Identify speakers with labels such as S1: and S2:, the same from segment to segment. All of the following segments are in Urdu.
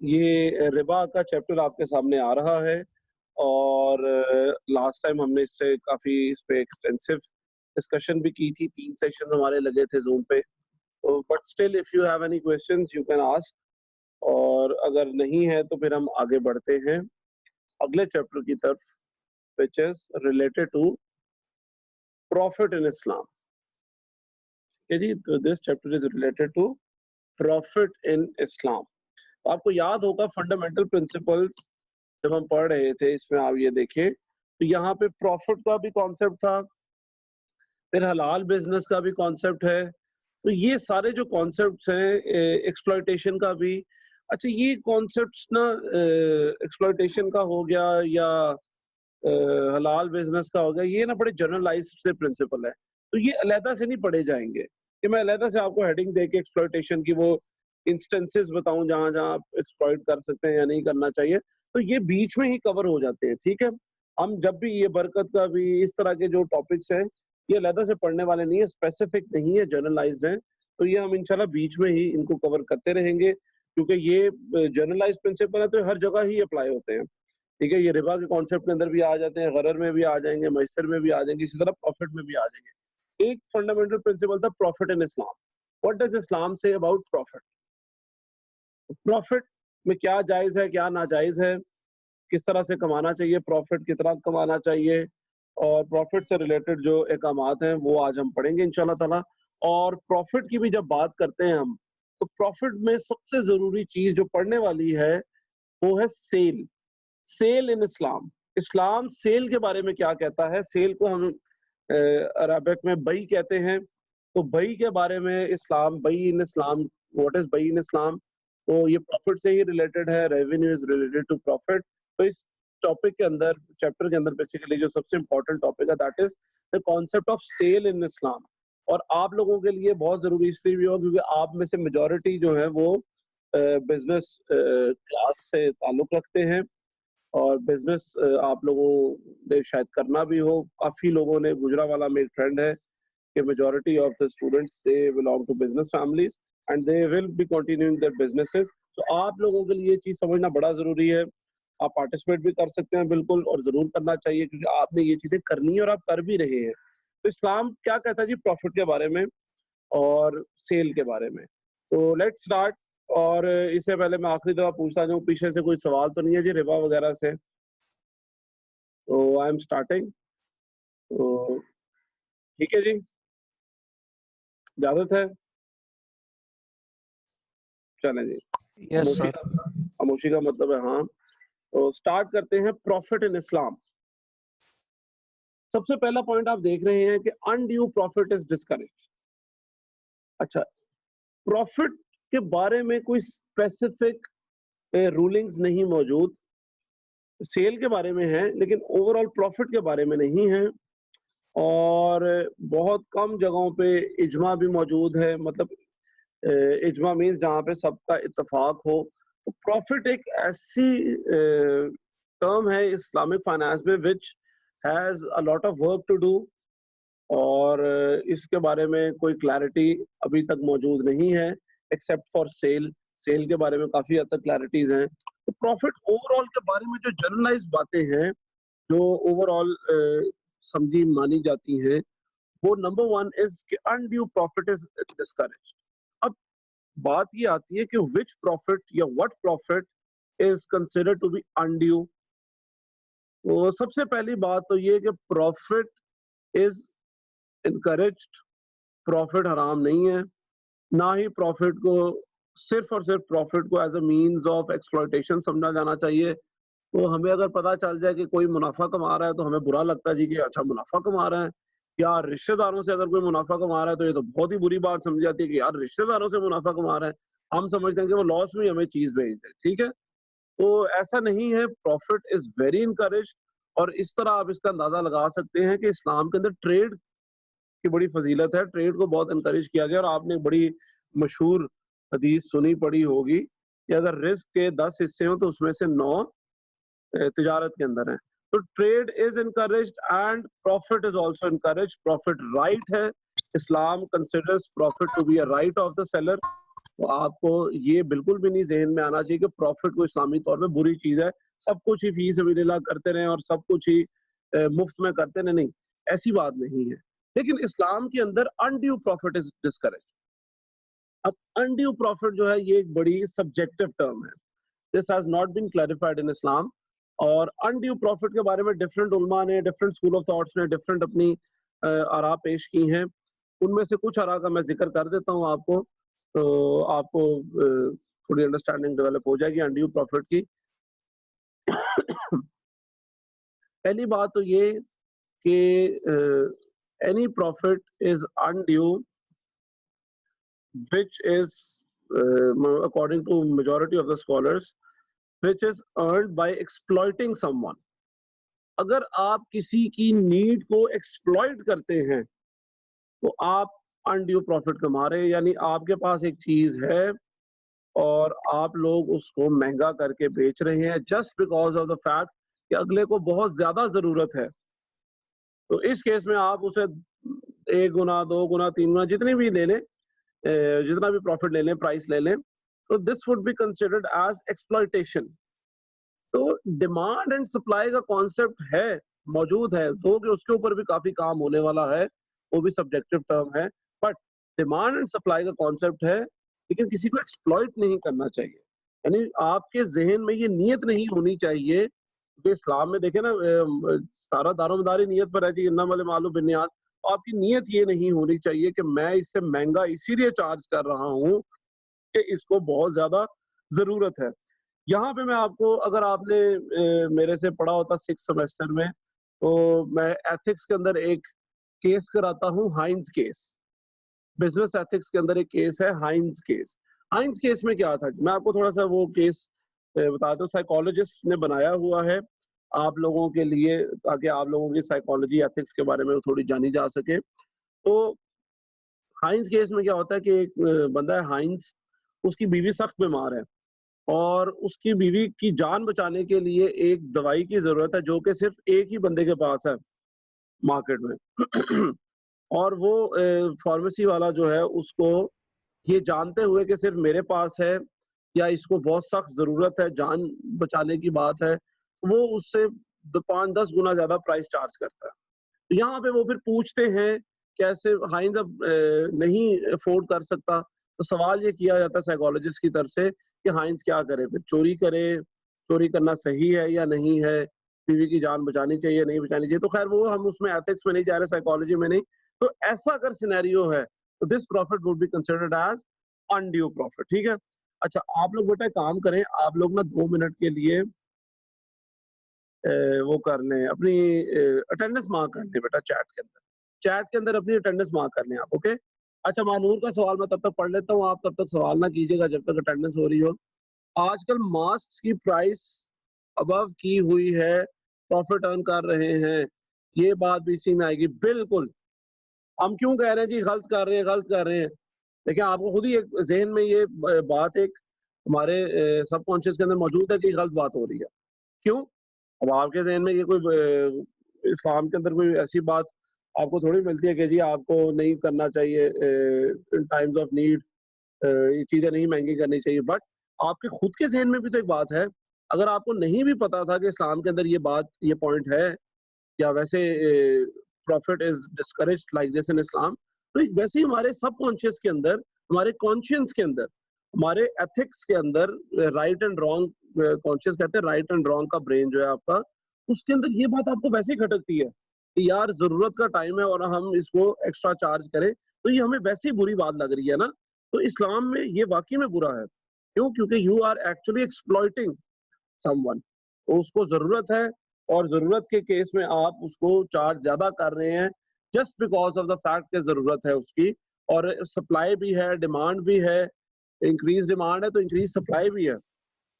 S1: یہ ربا کا چیپٹر آپ کے سامنے آ رہا ہے اور لاسٹ ٹائم ہم نے اس سے کافی اس پہ ایکسٹینسو ڈسکشن بھی کی تھی. 3 سیشن ہمارے لگے تھے زوم پہ. But still if you have any questions you can ask, اور اگر نہیں ہے تو پھر ہم آگے بڑھتے ہیں اگلے چیپٹر کی طرف, which is related to profit in Islam. G, this chapter is related to profit in Islam. آپ کو یاد ہوگا فنڈامنٹل پرنسپلز جب ہم پڑھ رہے تھے, اس میں آپ یہ دیکھیں تو یہاں پہ پروفٹ کا بھی کانسیپٹ تھا, پھر حلال بزنس کا بھی کانسیپٹ ہے. تو یہ سارے جو کانسیپٹس ہیں, ایکسپلائٹیشن کا بھی, اچھا یہ کانسیپٹس نا ایکسپلائٹیشن کا ہو گیا یا حلال بزنس کا ہو گیا, یہ نا بڑے جنرلائزڈ سے پرنسپل ہے, تو یہ علیحدہ سے نہیں پڑھے جائیں گے کہ میں علیحدہ سے آپ کو ہیڈنگ دے کے ایکسپلائٹیشن کی وہ انسٹنسز بتاؤں جہاں جہاں آپ ایکسپلائٹ کر سکتے ہیں یا نہیں کرنا چاہیے. تو یہ بیچ میں ہی کور ہو جاتے ہیں. ٹھیک ہے, ہم جب بھی یہ برکت کا بھی اس طرح کے جو ٹاپکس ہیں یہ علیحدہ سے پڑھنے والے نہیں ہیں, اسپیسیفک نہیں ہے, جنرلائزڈ ہیں. تو یہ ہم انشاءاللہ بیچ میں ہی ان کو کور کرتے رہیں گے, کیونکہ یہ جنرلائز پرنسپل ہے تو ہر جگہ ہی اپلائی ہوتے ہیں. ٹھیک ہے, یہ ربا کے کانسیپٹ کے اندر بھی آ جاتے ہیں, غرر میں بھی آ جائیں گے, میسر میں بھی آ جائیں گے, اسی طرح پروفٹ میں بھی آ جائیں گے. ایک فنڈامنٹل پرنسپل تھا profit in Islam. What does Islam say about profit? Profit میں کیا جائز ہے, کیا ناجائز ہے, کس طرح سے کمانا چاہیے پروفٹ, کتنا کمانا چاہیے, اور پروفٹ سے ریلیٹڈ جو احکامات ہیں وہ آج ہم پڑھیں گے انشاءاللہ تعالی. اور پروفٹ کی بھی جب بات کرتے ہیں ہم, تو پروفٹ میں سب سے ضروری چیز جو پڑھنے والی ہے وہ ہے cell. Cell in Islam. Islam cell کے بارے میں کیا کہتا ہے؟ سیل کو ہم عربک میں بئی کہتے ہیں. تو بئی کے بارے میں اسلام, بئی ان اسلام, واٹ از بئی ان اسلام, تو یہ پروفٹ سے ہی ریلیٹڈ ہے. Revenue is related to profit. تو اس ٹاپک کے اندر, چیپٹر کے اندر بیسیکلی جو سب سے امپورٹنٹ ٹاپک ہے that is the concept of sale in Islam. اور آپ لوگوں کے لیے بہت ضروری اس لیے بھی ہو کیونکہ آپ میں سے میجورٹی جو ہے وہ بزنس کلاس سے تعلق رکھتے ہیں, اور بزنس آپ لوگوں نے شاید کرنا بھی ہو. کافی لوگوں نے, گجرانوالہ میں ایک ٹرینڈ ہے کہ majority of the students they belong to business families and they will be continuing their businesses. تو آپ لوگوں کے لیے یہ چیز سمجھنا بڑا ضروری ہے. آپ پارٹیسپیٹ بھی کر سکتے ہیں بالکل, اور ضرور کرنا چاہیے کیونکہ آپ نے یہ چیزیں کرنی ہے اور آپ کر بھی رہے ہیں. تو اسلام کیا کہتا ہے جی پروفٹ کے بارے میں اور سیل کے بارے میں؟ تو لیٹ اسٹارٹ. اور اس سے پہلے میں آخری دفعہ پوچھتا جاؤں, پیچھے سے کوئی سوال تو نہیں ہے جی ربا وغیرہ سے؟ تو آئی ایم اسٹارٹنگ. تو ٹھیک ہے جی, اجازت ہے؟ چلیں جی.
S2: یس سر.
S1: خاموشی کا مطلب ہے ہاں. تو سٹارٹ کرتے ہیں. پروفٹ ان اسلام. سب سے پہلا پوائنٹ آپ دیکھ رہے ہیں کہ انڈیو پروفٹ از ڈسکریج. اچھا, پروفٹ کے بارے میں کوئی اسپیسیفک رولنگز نہیں موجود. سیل کے بارے میں ہے لیکن اوور آل پروفٹ کے بارے میں نہیں ہے, اور بہت کم جگہوں پہ اجماع بھی موجود ہے. مطلب اجماع مینز جہاں پہ سب کا اتفاق ہو. تو پروفٹ ایک ایسی ٹرم ہے اسلامک فائنانس میں which has a lot of work to do, اور اس کے بارے میں کوئی کلیئرٹی ابھی تک موجود نہیں ہے ایکسیپٹ فار سیل. سیل کے بارے میں کافی حد تک کلیئرٹیز ہیں. تو پروفٹ اوور آل کے بارے میں جو جنرلائز باتیں ہیں جو اوور آل سمجھی مانی جاتی ہیں, وہ نمبر 1 از کہ undue profit is discouraged. اب بات یہ آتی ہے کہ which profit یا what profit is considered to be undue. تو سب سے پہلی بات تو یہ کہ profit is encouraged. profit حرام نہیں ہے, نہ ہی profit کو صرف اور صرف profit کو as a means of exploitation سمجھا جانا چاہیے. تو ہمیں اگر پتا چل جائے کہ کوئی منافع کما رہا ہے تو ہمیں برا لگتا ہے جی کہ اچھا منافع کما رہا ہے, یا رشتہ داروں سے اگر کوئی منافع کما رہا ہے تو یہ تو بہت ہی بری بات سمجھی جاتی ہے کہ یار رشتہ داروں سے منافع کما رہا ہے, ہم سمجھتے ہیں کہ وہ لاس میں ہمیں چیز بھیج دے. ٹھیک ہے, تو ایسا نہیں ہے. Profit is very encouraged. اور اس طرح آپ اس کا اندازہ لگا سکتے ہیں کہ اسلام کے اندر ٹریڈ کی بڑی فضیلت ہے, ٹریڈ کو بہت انکریج کیا گیا. اور آپ نے بڑی مشہور حدیث سنی پڑھی ہوگی کہ اگر رزق کے 10 حصے ہوں تو اس میں سے 9 تجارت کے اندر ہیں. تو trade is encouraged and profit is also encouraged. Profit right ہے. Islam considers profit to be a right of the seller. تو آپ کو یہ بالکل بھی نہیں ذہن میں آنا چاہیے کہ پروفٹ کو اسلامی طور پہ بری چیز ہے، سب کچھ ہی فی سبیل اللہ کرتے رہیں اور سب کچھ ہی مفت میں کرتے رہیں، نہیں، ایسی بات نہیں ہے. لیکن اسلام کے اندر انڈیو پروفٹ از ڈسکریج. اب انڈیو پروفٹ جو ہے یہ ایک بڑی سبجیکٹو ٹرم ہے. This has not been clarified in Islam. اور انڈیو پروفٹ کے بارے میں ڈفرینٹ علماء نے، ڈفرینٹ اسکول آف تھاٹس نے ڈفرینٹ اپنی آراء پیش کی ہیں. ان میں سے کچھ آراء کا میں ذکر کر دیتا ہوں آپ کو، تو آپ کو تھوڑی انڈرسٹینڈنگ ڈیولپ ہو جائے گی انڈیو پروفٹ کی. پہلی بات تو یہ کہ any profit is undue which is according to majority of the scholars which is earned by exploiting someone. اگر آپ کسی کی نیڈ کو ایکسپلوئٹ کرتے ہیں تو آپ انڈیو پروفٹ کما رہے ہیں. یعنی آپ کے پاس ایک چیز ہے اور آپ لوگ اس کو مہنگا کر کے بیچ رہے ہیں just because of the fact کہ اگلے کو بہت زیادہ ضرورت ہے. تو اس کیس میں آپ اسے 1 گنا 2 گنا 3 گنا جتنی بھی لے لیں، جتنا بھی پروفٹ لے لیں، پرائس لے لیں، تو this would be considered as exploitation. تو ڈیمانڈ اینڈ سپلائی کا کانسیپٹ ہے، موجود ہے، تو کہ اس کے اوپر بھی کافی کام ہونے والا ہے، وہ بھی سبجیکٹو ٹرم ہے. بٹ ڈیمانڈ اینڈ سپلائی کا کانسیپٹ ہے، لیکن کسی کو ایکسپلائٹ نہیں کرنا چاہیے. یعنی آپ کے ذہن میں یہ نیت نہیں ہونی چاہیے کہ اسلام میں دیکھیں نا سارا دار و مدار نیت پر ہے جی، انما المعلوم بالنیات. آپ کی نیت یہ نہیں ہونی چاہیے کہ میں اس سے مہنگا اسی لیے چارج کر رہا ہوں کہ اس کو بہت زیادہ ضرورت ہے. یہاں پہ میں آپ کو، اگر آپ نے میرے سے پڑھا ہوتا 6 سیمسٹر میں، تو میں ایتھکس کے اندر ایک کیس کراتا ہوں، ہائنز کیس. بزنس ایتھکس کے اندر ایک کیس ہے ہائنز کیس. ہائنز کیس میں کیا تھا، میں آپ کو تھوڑا سا وہ کیس بتا دوں. سائیکالوجسٹ نے بنایا ہوا ہے آپ لوگوں کے لیے تاکہ آپ لوگوں کی سائیکالوجی ایتھکس کے بارے میں تھوڑی جانی جا سکے. تو ہائنز کیس میں کیا ہوتا ہے کہ ایک بندہ ہے ہائنز، اس کی بیوی سخت بیمار ہے اور اس کی بیوی کی جان بچانے کے لیے ایک دوائی کی ضرورت ہے جو کہ صرف ایک ہی بندے کے پاس ہے مارکیٹ میں. اور وہ فارمیسی والا جو ہے اس کو یہ جانتے ہوئے کہ صرف میرے پاس ہے یا اس کو بہت سخت ضرورت ہے، جان بچانے کی بات ہے، وہ اس سے 5-10 گنا زیادہ پرائس چارج کرتا ہے. یہاں پہ وہ پھر پوچھتے ہیں کیسے ہائنز اب نہیں افورڈ کر سکتا، تو سوال یہ کیا جاتا ہے سائیکالوجسٹ کی طرف سے کہ ہائنز کیا کرے، پھر چوری کرے، چوری کرنا صحیح ہے یا نہیں ہے، بیوی کی جان بچانی چاہیے نہیں بچانی چاہیے. تو خیر وہ ہم اس میں ایتھکس میں نہیں جا رہے، سائیکالوجی میں نہیں. تو ایسا اگر سینیریو ہے تو this profit would be considered as undue profit. ٹھیک ہے. اچھا آپ لوگ بیٹا کام کریں، آپ لوگ نا 2 منٹ کے لیے وہ کر لیں، اپنی اٹینڈنس مارک کر لیں بیٹا چیٹ کے اندر اپنی اٹینڈنس مارک کر لیں آپ. اوکے. اچھا مانور کا سوال میں تب تک پڑھ لیتا ہوں، آپ تب تک سوال نہ کیجیے گا جب تک اٹینڈنس ہو رہی ہو. آج کل ماسک کی پرائس ابو کی ہوئی ہے، پروفٹ ارن کر رہے ہیں، یہ بات بھی اسی میں آئے گی. بالکل. ہم کیوں کہہ رہے ہیں جی غلط کر رہے ہیں، غلط کر رہے ہیں؟ لیکن آپ کو خود ہی ایک ذہن میں یہ بات ایک ہمارے سب کانشیس کے اندر موجود ہے کہ غلط بات ہو رہی ہے. کیوں؟ اب آپ کے ذہن میں یہ کوئی اسلام کے اندر کوئی ایسی بات آپ کو تھوڑی ملتی ہے کہ جی آپ کو نہیں کرنا چاہیے ان ٹائمز آف نیڈ، یہ چیزیں نہیں مہنگی کرنی چاہیے. بٹ آپ کے خود کے ذہن میں بھی تو ایک بات ہے. اگر آپ کو نہیں بھی پتا تھا کہ اسلام کے اندر یہ بات، یہ پوائنٹ ہے یا ویسے profit is discouraged like this in Islam, تو ویسے ہی ہمارے سب کانشیس کے اندر، ہمارے کانشینس کے اندر، ہمارے ایتھکس کے اندر رائٹ اینڈ رانگ، کانشیس کہتے ہیں رائٹ اینڈ رانگ کا برین جو ہے آپ کا، اس کے اندر یہ بات آپ کو ویسے ہی کھٹکتی ہے کہ یار ضرورت کا ٹائم ہے اور ہم اس کو ایکسٹرا چارج کریں تو یہ ہمیں ویسے ہی بری بات لگ رہی ہے نا. تو اسلام میں یہ واقعی میں برا ہے. کیوں؟ کیونکہ you are actually exploiting someone. تو اس کو ضرورت ہے اور ضرورت کے کیس میں آپ اس کو چارج زیادہ کر رہے ہیں just because of the fact کہ ضرورت ہے اس کی، اور سپلائی بھی ہے، ڈیمانڈ بھی ہے. انکریز ڈیمانڈ ہے تو انکریز سپلائی بھی ہے.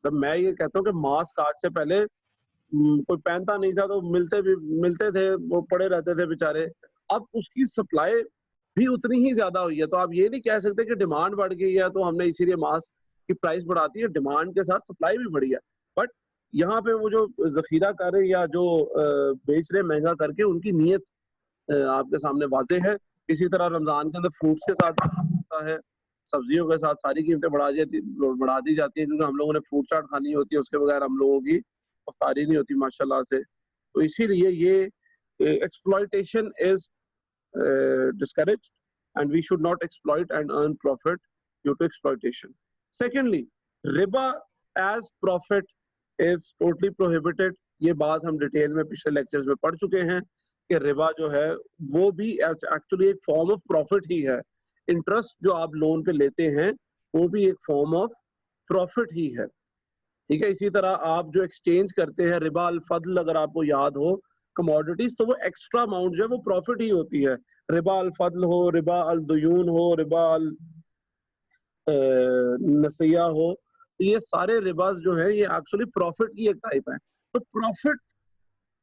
S1: جب میں یہ کہتا ہوں کہ ماسک آج سے پہلے کوئی پہنتا نہیں تھا تو ملتے تھے، وہ پڑے رہتے تھے بیچارے. اب اس کی سپلائی بھی اتنی ہی زیادہ ہوئی ہے. تو آپ یہ نہیں کہہ سکتے کہ ڈیمانڈ بڑھ گئی ہے تو ہم نے اسی لیے ماسک کی پرائس بڑھاتی ہے. ڈیمانڈ کے ساتھ سپلائی بھی بڑھی ہے. بٹ یہاں پہ وہ جو ذخیرہ کر رہے یا جو بیچ رہے مہنگا کر کے، ان کی نیت آپ کے سامنے واضح ہے. اسی طرح رمضان کے اندر فروٹس کے ساتھ ہوتا ہے. سبزیوں کے ساتھ ساری قیمتیں بڑھا دی جاتی ہیں کیونکہ ہم لوگوں نے فروٹ چاٹ کھانی ہوتی ہے, اس کے بغیر ہم لوگوں کی افطاری نہیں ہوتی ماشاءاللہ سے. تو اسی لیے یہ exploitation is discouraged and we should not exploit and earn profit due to exploitation. Secondly, riba as profit is totally prohibited. یہ بات ہم ڈیٹیل میں پچھلے لیکچرز میں پڑھ چکے ہیں کہ ربا جو ہے وہ بھی ایکچولی ایک فارم آف پروفٹ ہی ہے. انٹرسٹ جو آپ لون پہ لیتے ہیں وہ بھی ایک فارم آف پروفٹ ہی ہے, ٹھیک ہے. اسی طرح آپ جو ایکسچینج کرتے ہیں ربا الفضل, اگر آپ کو یاد ہو کموڈیٹیز, تو وہ ایکسٹرا اماؤنٹ جو ہے وہ پروفٹ ہی ہوتی ہے. ربا الفضل ہو, ربا الدیون ہو, ربا النسیہ ہو, یہ سارے رباز جو ہے یہ ایکچولی پروفٹ کی ایک ٹائپ ہے. تو پروفٹ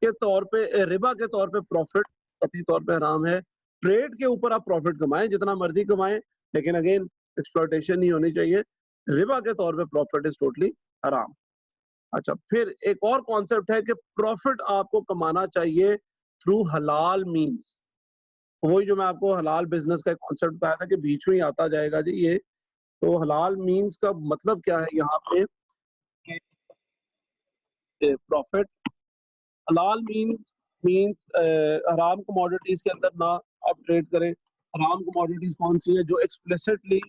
S1: کے طور پہ, ربا کے طور پہ پروفٹ قطعی طور پہ حرام ہے. ٹریڈ کے اوپر آپ پروفٹ کمائیں, جتنا مرضی کمائیں, لیکن اگین ایکسپلوٹیشن نہیں ہونی چاہیے. ربا کے طور پہ پروفٹ از ٹوٹلی حرام. اچھا, پھر ایک اور کانسیپٹ ہے کہ پروفٹ آپ کو کمانا چاہیے تھرو حلال مینز. وہی جو میں آپ کو حلال بزنس کا ایک کانسیپٹ بتایا تھا کہ بیچ میں ہی آتا جائے گا جی یہ. تو حلال مینز کا مطلب کیا ہے یہاں پہ کہ پروفٹ, حلال مینز حرام کموڈیٹیز کے اندر نہ آپ ٹریڈ کریں. حرام کموڈیٹیز کون سی ہیں جو ایکسپلیسٹلی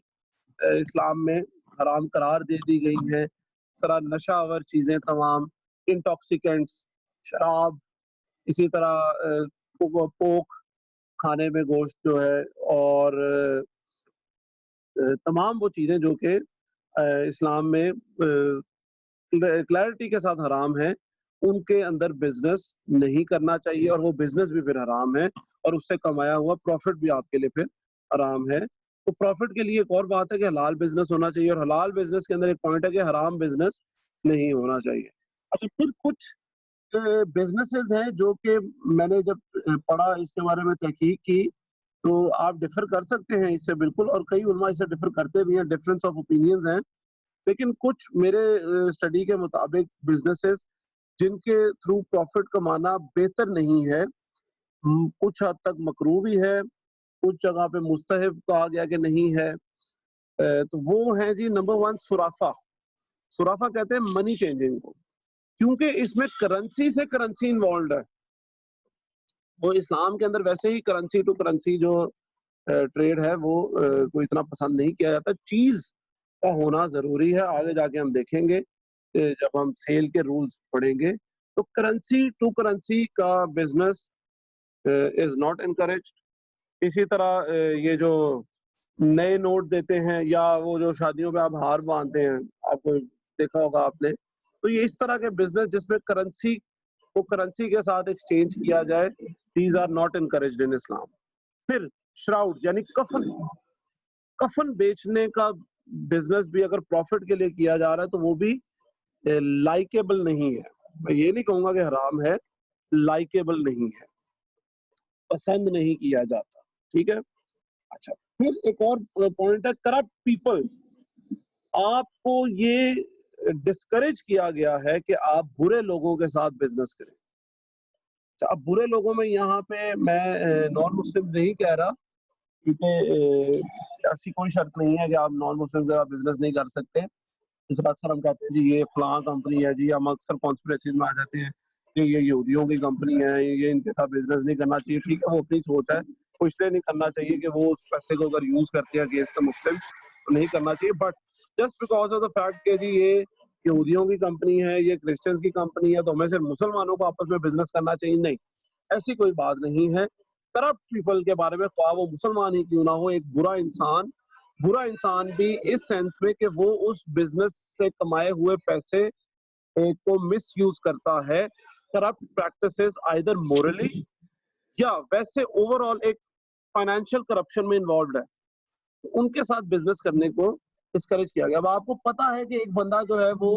S1: اسلام میں حرام قرار دے دی گئی ہیں؟ اس طرح نشہ آور چیزیں تمام, انٹاکسیکینٹس, شراب, اسی طرح پوک کھانے میں گوشت جو ہے, اور تمام وہ چیزیں جو کہ اسلام میں کلیئرٹی کے ساتھ حرام ہے, ان کے اندر بزنس نہیں کرنا چاہیے, اور وہ بزنس بھی پھر حرام ہے, اور اس سے کمایا ہوا پروفٹ بھی آپ کے لیے پھر حرام ہے. تو پروفٹ کے لیے ایک اور بات ہے کہ حلال بزنس ہونا چاہیے, اور حلال بزنس کے اندر ایک پوائنٹ ہے کہ حرام بزنس نہیں ہونا چاہیے. اچھا, پھر کچھ بزنسز ہیں جو کہ میں نے جب پڑھا, اس کے بارے میں تحقیق کی, تو آپ ڈفر کر سکتے ہیں اس سے بالکل, اور کئی علماء اس سے ڈفر کرتے بھی ہیں, ڈفرینس آف اوپینینز ہیں. لیکن کچھ میرے اسٹڈی کے مطابق بزنسز جن کے تھرو پروفٹ کمانا بہتر نہیں ہے, کچھ حد تک مکروہ بھی ہے, کچھ جگہ پہ مستحب کہا گیا کہ نہیں ہے, تو وہ ہیں جی نمبر 1 سرافہ. سرافہ کہتے ہیں منی چینجنگ کو, کیونکہ اس میں کرنسی سے کرنسی انوالوڈ ہے. وہ اسلام کے اندر ویسے ہی کرنسی ٹو کرنسی جو ٹریڈ ہے وہ کوئی اتنا پسند نہیں کیا جاتا. چیز کا ہونا ضروری ہے, آگے جا کے ہم دیکھیں گے جب ہم سیل کے رولز پڑھیں گے. تو کرنسی ٹو کرنسی کا بزنس از ناٹ انکریجڈ. اسی طرح یہ جو نئے نوٹ دیتے ہیں, یا وہ جو شادیوں پہ آپ ہار باندھتے ہیں, آپ کو دیکھا ہوگا آپ نے, تو یہ اس طرح کے بزنس جس میں کرنسی کو کرنسی کے ساتھ ایکسچینج کیا جائے, دیز آر ناٹ انکریجڈ ان اسلام. پھر شراؤڈ یعنی کفن بیچنے کا بزنس بھی اگر پروفٹ کے لیے کیا جا رہا ہے تو وہ بھی لائکیبل نہیں ہے. میں یہ نہیں کہوں گا کہ حرام ہے, لائکیبل نہیں ہے, پسند نہیں کیا جاتا, ٹھیک ہے. اچھا, پھر ایک اور پوائنٹ ہے کرپٹ پیپل. آپ کو یہ ڈسکریج کیا گیا ہے کہ آپ برے لوگوں کے ساتھ بزنس کریں. اب برے لوگوں میں یہاں پہ میں نان مسلم نہیں کہہ رہا, کیونکہ ایسی کوئی شرط نہیں ہے کہ آپ نان مسلم کے ساتھ بزنس نہیں کر سکتے. جس طرح اکثر ہم کہتے ہیں جی یہ فلاں کمپنی ہے جی, ہم اکثر کانسپریسیز میں آ جاتے ہیں کہ یہ یہودیوں کی کمپنی ہے, یہ ان کے ساتھ بزنس نہیں کرنا چاہیے. ٹھیک ہے, وہ اپنی سوچ ہے, وہ اس لیے نہیں کرنا چاہیے کہ وہ اس پیسے کو اگر یوز کرتے ہیں اگینسٹ مسلم تو نہیں کرنا چاہیے. But just because of the fact کہ جی یہ یہودیوں کی کمپنی ہے, یہ کرسچنس کی کمپنی ہے, تو ہمیں صرف مسلمانوں کو آپس میں بزنس کرنا چاہیے, نہیں, ایسی کوئی بات نہیں ہے. کرپٹ پیپل کے بارے میں, خواہ وہ مسلمان ہی کیوں نہ ہو, ایک برا انسان بھی اس سینس میں کہ وہ اس بزنس سے کمائے ہوئے پیسے کو مس یوز کرتا ہے. کرپٹ پریکٹسز آئیدر مورلی یا ویسے اوور آل ایک فائنینشیل کرپشن میں انوالوڈ ہے, ان کے ساتھ بزنس کرنے کو ڈسکریج کیا گیا. اب آپ کو پتا ہے کہ ایک بندہ جو ہے وہ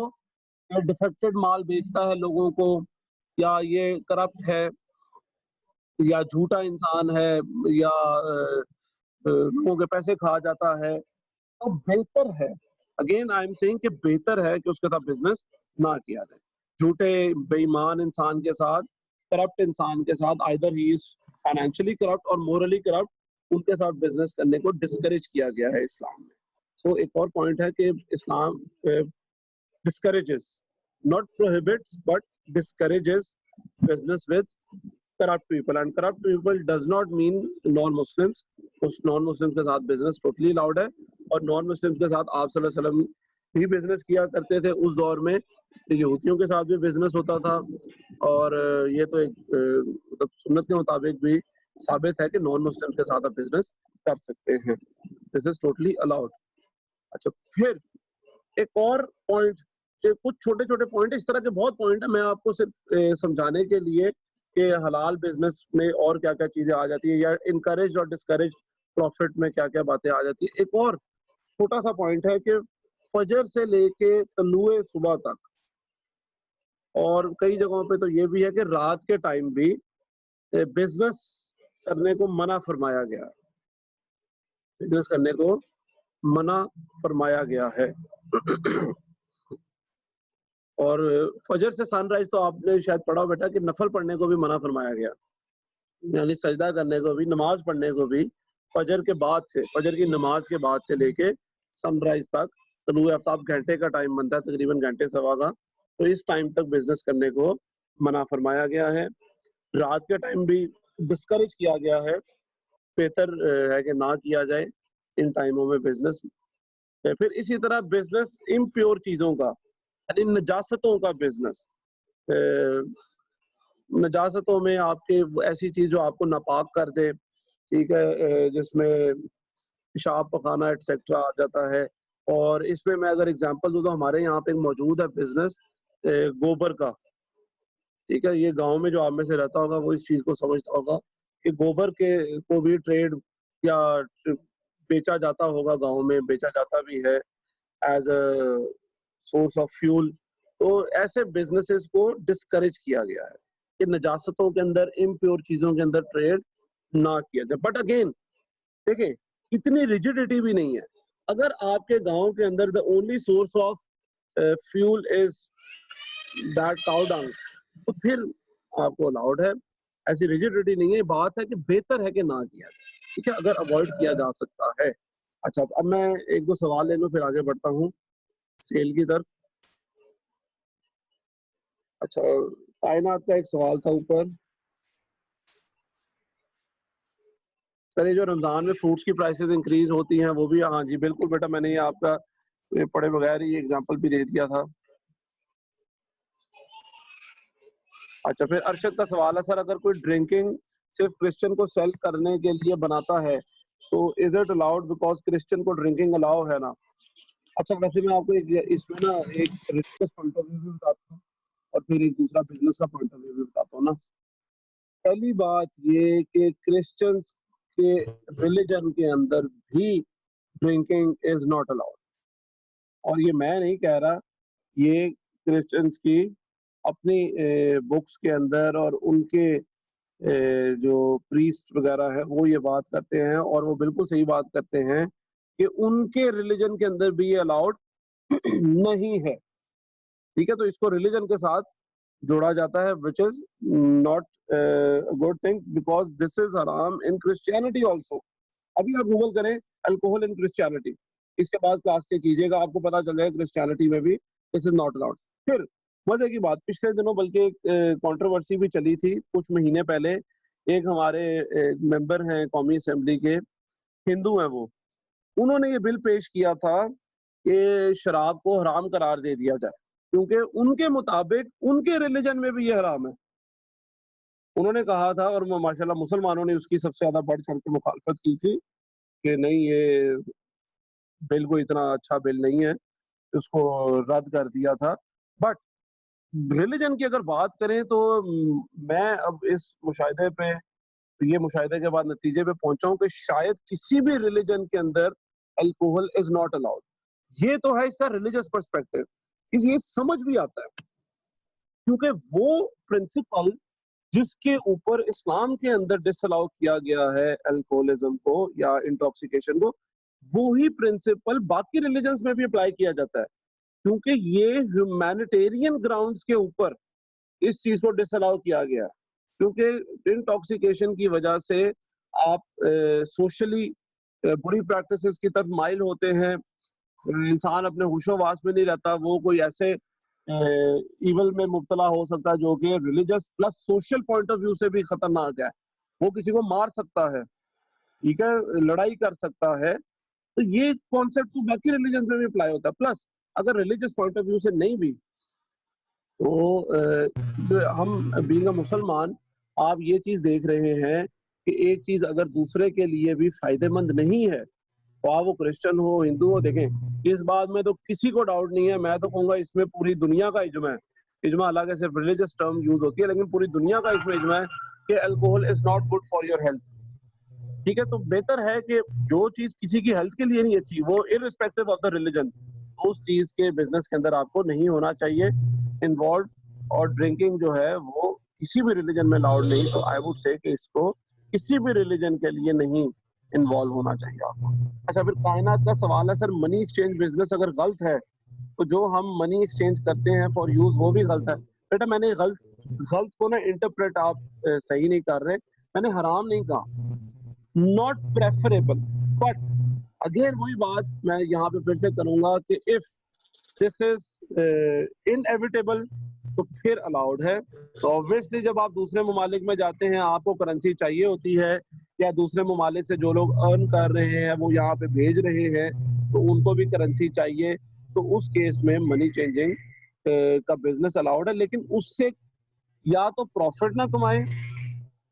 S1: ڈیفیکٹڈ مال بیچتا ہے لوگوں کو, یا یہ کرپٹ ہے, یا جھوٹا انسان ہے, یا لوگوں کے پیسے کھا جاتا ہے, تو بہتر ہے, اگین آئی ایم سیئنگ کہ بہتر ہے کہ اس کے ساتھ بزنس نہ کیا جائے. جھوٹے بے ایمان انسان کے ساتھ, کرپٹ انسان کے ساتھ, آئیدر ہی از فائنینشلی کرپٹ اور مورلی کرپٹ, ان کے ساتھ بزنس کرنے کو ڈسکریج کیا گیا ہے اسلام میں. سو ایک اور پوائنٹ ہے کہ اسلام discourages, not prohibits, but discourages business with corrupt people. And corrupt people does not mean non-Muslims. Us non-Muslims کے ساتھ business totally allowed ہے, اور non-Muslims کے ساتھ آپ صلی اللہ علیہ وسلم بھی business کیا کرتے تھے اس دور میں. یہودیوں کے ساتھ بھی business ہوتا تھا, اور یہ تو ایک سنت کے مطابق بھی ثابت ہے کہ non-Muslims کے ساتھ آپ business کر سکتے ہیں. This is totally allowed. اچھا, پھر ایک اور پوائنٹ, کچھ چھوٹے چھوٹے پوائنٹ, اس طرح کے بہت پوائنٹ ہیں, میں آپ کو صرف سمجھانے کے لیے کہ حلال بزنس میں اور کیا کیا چیزیں آ جاتی ہیں, یا انکریج اور ڈسکریج پروفٹ میں کیا کیا باتیں آ جاتی ہیں. ایک اور چھوٹا سا پوائنٹ ہے کہ فجر سے لے کے طلوع صبح تک, اور کئی جگہوں پہ تو یہ بھی ہے کہ رات کے ٹائم بھی بزنس کرنے کو منع فرمایا گیا, بزنس کرنے کو منع فرمایا گیا ہے. اور فجر سے سن رائز تو آپ نے شاید پڑھا بیٹا کہ نفل پڑھنے کو بھی منع فرمایا گیا, یعنی سجدہ کرنے کو بھی, نماز پڑھنے کو بھی فجر کے بعد سے, فجر کی نماز کے بعد سے لے کے سن رائز تک, طلوع آفتاب گھنٹے کا ٹائم بنتا ہے تقریباً گھنٹے سوا کا, تو اس ٹائم تک بزنس کرنے کو منع فرمایا گیا ہے. رات کے ٹائم بھی ڈسکریج کیا گیا ہے, بہتر ہے کہ نہ کیا جائے ان ٹائموں میں بزنس. پھر اسی طرح بزنس امپیور چیزوں کا, یعنی نجاستوں کا بزنس, نجاستوں میں آپ کے ایسی چیز جو آپ کو ناپاک کر دے, ٹھیک ہے, جس میں پیشاب پخانا ایٹسیٹرا آ جاتا ہے. اور اس میں اگر اگزامپل دوں تو ہمارے یہاں پہ موجود ہے بزنس گوبر کا, ٹھیک ہے. یہ گاؤں میں جو آپ میں سے رہتا ہوگا وہ اس چیز کو سمجھتا ہوگا کہ گوبر کے کو بھی ٹریڈ یا بیچا جاتا ہوگا, گاؤں میں بیچا جاتا بھی ہے as a source of fuel. تو ایسے بزنسز کو ڈسکریج کیا گیا ہے کہ نجاستوں کے اندر, امپیور چیزوں کے اندر ٹریڈ نہ کیا جائے. بٹ اگین دیکھیں, اتنی ریجیڈیٹی بھی نہیں ہے. اگر آپ کے گاؤں کے اندر the only source of fuel is that cow dung, تو پھر آپ کو الاؤڈ ہے, ایسی ریجیڈیٹی نہیں ہے. بات ہے کہ بہتر ہے کہ نہ کیا جائے, ٹھیک ہے, اگر اوائڈ کیا جا سکتا ہے. اچھا, اب میں ایک دو سوال لے لوں پھر آگے بڑھتا ہوں سیل کی طرف. اچھا, کائنات کا ایک سوال تھا اوپر, سر یہ جو رمضان میں فروٹس کی پرائسز انکریز ہوتی ہیں وہ بھی, ہاں جی بالکل بیٹا, میں نے یہ آپ کا پڑھے بغیر یہ ایگزامپل بھی دے دیا تھا. اچھا, پھر ارشد کا سوال ہے, سر اگر کوئی ڈرنکنگ صرف کرسچن کو سیل کرنے کے لیے بناتا ہے تو is it allowed because Christian کو ڈرنکنگ الاؤ ہے نا. اچھا, ویسے میں آپ کو اس میں نا ایک ریلیجیس پوائنٹ آف ویو بھی بتاتا ہوں اور پھر ایک دوسرا بزنس کا پوائنٹ آف ویو بھی بتاتا ہوں نا. پہلی بات یہ کہ کرسچنس کے ریلیجن کے اندر بھی ڈرنکنگ از ناٹ الاؤڈ, اور یہ میں نہیں کہہ رہا, یہ کرسچنس کی اپنی بکس کے اندر اور ان کے جو پریسٹ وغیرہ ہے وہ یہ بات کرتے ہیں, اور وہ بالکل صحیح بات کرتے ہیں کہ ان کے ریلیجن کے اندر بھی یہ الاؤڈ نہیں ہے, ٹھیک ہے. تو اس کو ریلیجن کے ساتھ جوڑا جاتا ہے which is not a good thing because this is haram in Christianity also. ابھی آپ گوگل کریں alcohol in Christianity, اس کے بعد کلاس کے کیجیے گا, آپ کو پتا چل جائے گا کرسچینٹی میں بھی this is not allowed. پھر مزے کی بات, پچھلے دنوں بلکہ ایک کانٹروورسی بھی چلی تھی کچھ مہینے پہلے. ایک ہمارے ممبر ہیں قومی اسمبلی کے, ہندو ہیں وہ, انہوں نے یہ بل پیش کیا تھا کہ شراب کو حرام قرار دے دیا جائے, کیونکہ ان کے مطابق ان کے ریلیجن میں بھی یہ حرام ہے. انہوں نے کہا تھا, اور ماشاءاللہ مسلمانوں نے اس کی سب سے زیادہ بڑھ چڑھ کے مخالفت کی تھی کہ نہیں یہ بل کو اتنا اچھا بل نہیں ہے, اس کو رد کر دیا تھا. بٹ ریلیجن کی اگر بات کریں تو میں اب اس مشاہدے پہ, یہ مشاہدے کے بعد نتیجے پہ پہنچا ہوں کہ شاید کسی بھی ریلیجن کے اندر الکوہل از ناٹ الاؤڈ. یہ تو ہے اس کا ریلیجس پرسپیکٹو, یہ سمجھ بھی آتا ہے کیونکہ وہ پرنسپل جس کے اوپر اسلام کے اندر ڈس الاؤ کیا گیا ہے الکوہلزم کو یا انٹاکسیکیشن کو, وہی پرنسپل باقی ریلیجنز میں بھی اپلائی کیا جاتا ہے, کیونکہ یہ ہیومینیٹیرین گراؤنڈز کے اوپر اس چیز کو ڈس الاؤ کیا گیا, کیونکہ انٹاکسیکیشن کی وجہ سے آپ سوشلی بری پریکٹسز کی طرف مائل ہوتے ہیں, انسان اپنے ہوش و واس میں نہیں رہتا, وہ کوئی ایسے ایول میں مبتلا ہو سکتا ہے جو کہ religious plus social point of view سے بھی خطرناک ہے. وہ کسی کو مار سکتا ہے, ٹھیک ہے, لڑائی کر سکتا ہے. تو یہ کانسیپٹ تو باقی ریلیجنس میں بھی اپلائی ہوتا ہے. پلس اگر ریلیجس پوائنٹ آف ویو سے نہیں بھی تو ہم بینگ اے مسلمان آپ یہ چیز دیکھ رہے ہیں کہ ایک چیز اگر دوسرے کے لیے بھی فائدے مند نہیں ہے, وہ کرسچن ہو ہندو ہو, دیکھیں اس بات میں تو کسی کو ڈاؤٹ نہیں ہے, میں تو کہوں گا اس میں پوری دنیا کا اجماع ہے. اجماع الگ صرف ریلیجس ٹرم یوز ہوتی ہے, لیکن پوری دنیا کا اس میں اجماع ہے کہ alcohol is not good for your health. ٹھیک ہے, تو بہتر ہے کہ جو چیز کسی کی ہیلتھ کے لیے نہیں اچھی, وہ ارسپیکٹو آف دا ریلیجن, اس چیز کے بزنس کے اندر آپ کو نہیں ہونا چاہیے انوالو. اور ڈرنکنگ جو ہے وہ کسی بھی ریلیجن میں الاؤڈ نہیں, تو آئی وڈ سے کہ اس کو کسی بھی ریلیجن کے لیے نہیں انوالو ہونا چاہیے آپ کو. اچھا, پھر کائنات کا سوال ہے سر, منی ایکسچینج بزنس اگر غلط ہے تو جو ہم منی ایکسچینج کرتے ہیں فار یوز وہ بھی غلط ہے. بیٹا میں نے غلط کو نا انٹرپریٹ آپ صحیح نہیں کر رہے, میں نے حرام نہیں کہا, ناٹ پریفریبل, بٹ اگین وہی بات میں یہاں پہ پھر سے کروں گا کہ اف دس از انیویٹیبل تو پھر الاؤڈ ہے. تو obviously جب آپ دوسرے ممالک میں جاتے ہیں آپ کو کرنسی چاہیے ہوتی ہے, یا دوسرے ممالک سے جو لوگ ارن کر رہے ہیں وہ یہاں پہ بھیج رہے ہیں تو ان کو بھی کرنسی چاہیے, تو اس کیس میں منی چینجنگ کا بزنس الاؤڈ ہے. لیکن اس سے یا تو پروفٹ نہ کمائیں,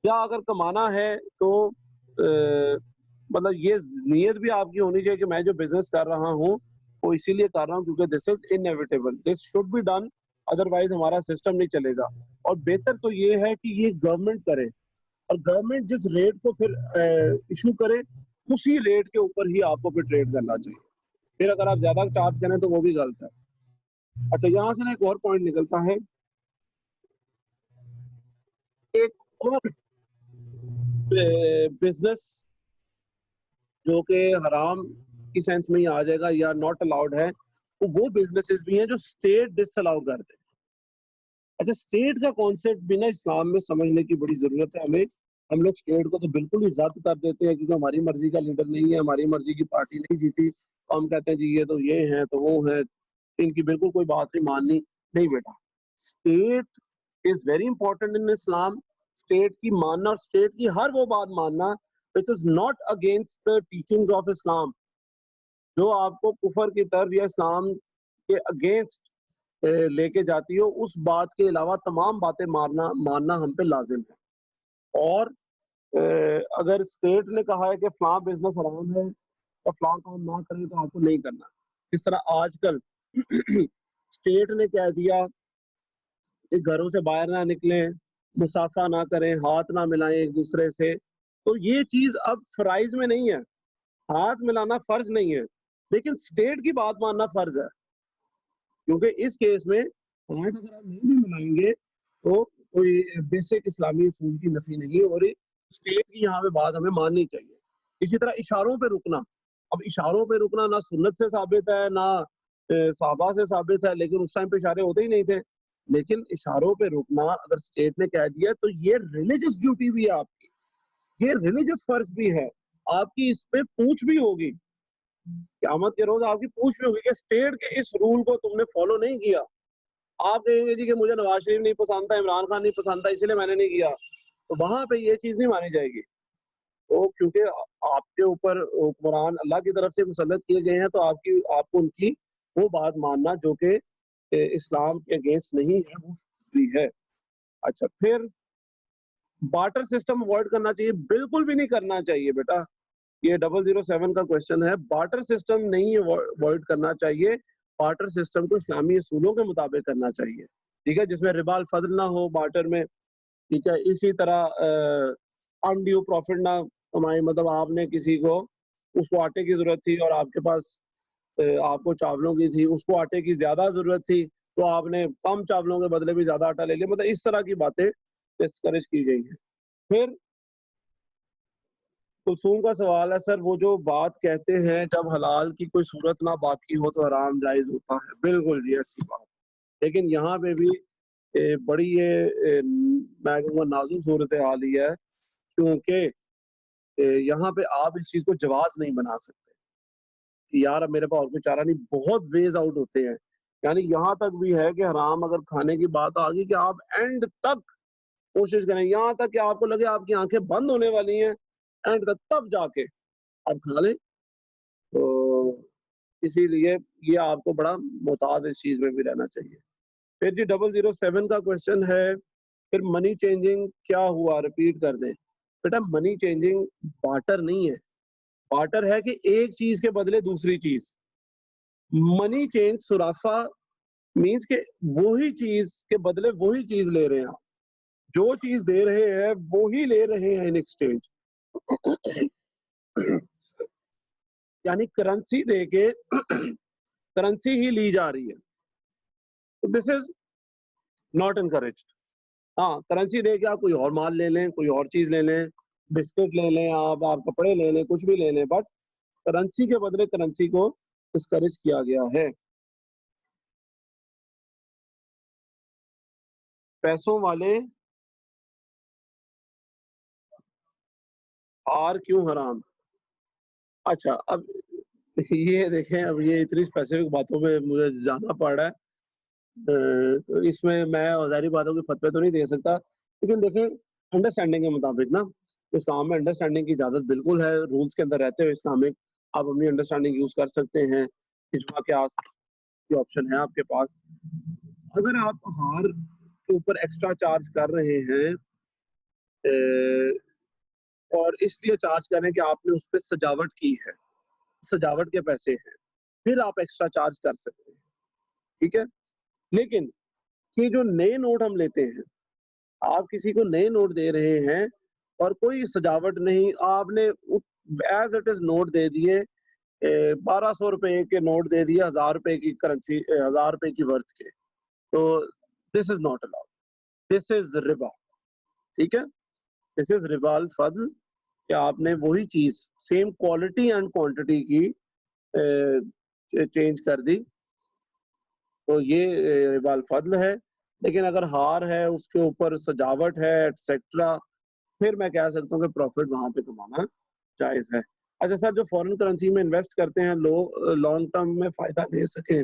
S1: یا اگر کمانا ہے تو مطلب یہ نیت بھی آپ کی ہونی چاہیے کہ میں جو بزنس کر رہا ہوں وہ اسی لیے کر رہا ہوں کیونکہ this is inevitable, this should be done, otherwise ہمارا سسٹم نہیں چلے گا. اور بہتر تو یہ ہے کہ یہ گورنمنٹ کرے, اور گورنمنٹ جس ریٹ کو پھر ایشو کرے اسی ریٹ کے اوپر ہی آپ کو پھر ٹریڈ کرنا چاہیے. پھر اگر آپ زیادہ چارج کریں تو وہ بھی غلط ہے. اچھا, یہاں سے نا ایک اور پوائنٹ نکلتا ہے, ایک اور بزنس جو کہ حرام کی سینس میں ہی آ جائے گا یا ناٹ الاؤڈ ہے, وہ بزنسز بھی ہیں جو اسٹیٹ ڈس الاؤ کرتے ہیں. اچھا, اسٹیٹ کا کانسیپٹ بھی نا اسلام میں سمجھنے کی بڑی ضرورت ہے ہمیں. ہم لوگ اسٹیٹ کو تو بالکل ہی رد کر دیتے ہیں کیونکہ ہماری مرضی کا لیڈر نہیں ہے, ہماری مرضی کی پارٹی نہیں جیتی, ہم کہتے ہیں جی یہ تو یہ ہیں تو وہ ہیں, ان کی بالکل کوئی بات نہیں ماننی. نہیں بیٹا, state is very important in Islam. State کی ماننا اور اسٹیٹ کی ہر وہ بات ماننا which is not against the teachings of Islam, جو آپ کو کفر کی طرف یا اسلام کے اگینسٹ لے کے جاتی ہو, اس بات کے علاوہ تمام باتیں ماننا ہم پہ لازم ہے. اور اگر اسٹیٹ نے کہا ہے کہ فلاں بزنس حرام ہے اور فلاں کام نہ کریں تو آپ کو نہیں کرنا. اس طرح آج کل اسٹیٹ نے کہہ دیا کہ گھروں سے باہر نہ نکلیں, مسافہ نہ کریں, ہاتھ نہ ملائیں ایک دوسرے سے, تو یہ چیز اب فرائض میں نہیں ہے. ہاتھ ملانا فرض نہیں ہے, لیکن اسٹیٹ کی بات ماننا فرض ہے, کیونکہ اس کیس میں ہاتھ اگر آپ نہیں بھی ملائیں گے تو کوئی بیسک اسلامی اصول کی نفی نہیں ہو رہی, اسٹیٹ کی یہاں پہ بات ہمیں ماننی چاہیے. اسی طرح اشاروں پہ رکنا, اب اشاروں پہ رکنا نہ سنت سے ثابت ہے نہ صحابہ سے ثابت ہے, لیکن اس ٹائم پہ اشارے ہوتے ہی نہیں تھے. لیکن اشاروں پہ رکنا اگر اسٹیٹ نے کہہ دیا تو یہ ریلیجس ڈیوٹی بھی ہے آپ کی, یہ ریلیجس فرض بھی ہے آپ کی, اس پہ پوچھ بھی ہوگی قیامت کے روز, آپ کی پوچھ بھی ہوگی کہ اسٹیٹ کے اس رول کو تم نے فالو نہیں کیا. آپ کہیں گے جی کہ مجھے نواز شریف نہیں پسند تھا, عمران خان نہیں پسند تھا, اسی لیے میں نے نہیں کیا, تو وہاں پہ یہ چیز نہیں مانی جائے گی. تو کیونکہ آپ کے اوپر حکمران اللہ کی طرف سے مسلط کیے گئے ہیں, تو آپ کو ان کی وہ بات ماننا جو کہ اسلام کے اگینسٹ نہیں ہے وہ بھی ہے. اچھا, پھر بارٹر سسٹم اوائڈ کرنا چاہیے, بالکل بھی نہیں کرنا چاہیے بیٹا. یہ 007 کا کوشچن ہے, بارٹر سسٹم نہیں اوائڈ کرنا چاہیے. بارٹر سسٹم کو اسلامی اصولوں کے مطابق کرنا چاہیے, ٹھیک ہے, جس میں ربا الفضل نہ ہو بارٹر میں, ٹھیک ہے. اسی طرح انڈیو پروفٹ نہ کمائیں, مطلب آپ نے کسی کو, اس کو آٹے کی ضرورت تھی اور آپ کے پاس آپ کو چاولوں کی تھی, اس کو آٹے کی زیادہ ضرورت تھی تو آپ نے کم چاولوں کے بدلے بھی زیادہ آٹا لے لیا, مطلب اس طرح کی باتیں ڈسکریج کی گئی ہیں. پھر کلثوم کا سوال ہے سر, وہ جو بات کہتے ہیں جب حلال کی کوئی صورت نہ باقی ہو تو حرام جائز ہوتا ہے, بالکل جی ایسی بات, لیکن یہاں پہ بھی بڑی یہ میں کہوں گا نازک صورت حال ہی ہے, کیونکہ یہاں پہ آپ اس چیز کو جواز نہیں بنا سکتے یار اب میرے پاس اور کوئی چارہ نہیں, بہت ویز آؤٹ ہوتے ہیں. یعنی یہاں تک بھی ہے کہ حرام اگر کھانے کی بات آ گئی کہ آپ اینڈ تک کوشش کریں, یہاں تک کہ آپ کو لگے آپ کی آنکھیں بند ہونے والی ہیں, اینڈ تک تب جا کے آپ کھا لیں. تو اسی لیے یہ آپ کو بڑا محتاط اس چیز میں بھی رہنا چاہیے. پھر جی 007 کا کوشچن ہے, پھر منی چینجنگ کیا ہوا, ریپیٹ کر دیں. بیٹا منی چینجنگ بارٹر نہیں ہے, بارٹر ہے کہ ایک چیز کے بدلے دوسری چیز. منی چینج سرافہ مینس کہ وہی چیز کے بدلے وہی چیز لے رہے ہیں آپ, جو چیز دے رہے ہیں وہی لے رہے ہیں ان ایکسچینج. یعنی کرنسی دے کے کرنسی ہی لی جا رہی ہے. دس از ناٹ انکریجڈ. ہاں کرنسی دے کے آپ کوئی اور مال لے لیں, کوئی اور چیز لے لیں, بسکٹ لے لیں, آپ کپڑے لے لیں, کچھ بھی لے لیں, بٹ کرنسی کے بدلے کرنسی کو ڈسکریج کیا گیا ہے. پیسوں والے ہار کیوں حرام؟ اچھا اب یہ دیکھیں, اب یہ اتنی اسپیسیفک باتوں پہ مجھے جانا پڑ رہا ہے, اس میں ظاہری باتوں کے فتوے تو نہیں دے سکتا, لیکن دیکھیں انڈرسٹینڈنگ کے مطابق نا اسلام میں انڈرسٹینڈنگ کی اجازت بالکل ہے. رولز کے اندر رہتے ہوئے اسلامک آپ اپنی انڈرسٹینڈنگ یوز کر سکتے ہیں. اجماع قیاس کی آپشن ہے آپ کے پاس. اگر آپ ہار کے اوپر ایکسٹرا چارج کر رہے ہیں اور اس لیے چارج کر رہے ہیں کہ آپ نے اس پہ سجاوٹ کی ہے, سجاوٹ کے پیسے ہیں, پھر آپ ایکسٹرا چارج کر سکتے ہیں, ٹھیک ہے. لیکن یہ جو نئے نوٹ ہم لیتے ہیں, آپ کسی کو نئے نوٹ دے رہے ہیں اور کوئی سجاوٹ نہیں, آپ نے ایز اٹ از نوٹ دے دیے, 1200 روپے کے نوٹ دے دیے 1000 روپے کی کرنسی, 1000 روپے کی ورتھ کے, تو دس از ناٹ الاؤڈ, دس از ربا. ٹھیک ہے, دس از ربا الفضل, کہ آپ نے وہی چیز سیم کوالٹی اینڈ کوانٹٹی کی چینج کر دی, تو یہ ربا الفضل ہے. لیکن اگر ہار ہے, اس کے اوپر سجاوٹ ہے ایٹسیٹرا, پھر میں کہہ سکتا ہوں کہ پروفٹ وہاں پہ کمانا جائز ہے. اچھا سر, جو فورن کرنسی میں انویسٹ کرتے ہیں لوگ لانگ ٹرم میں فائدہ لے سکیں,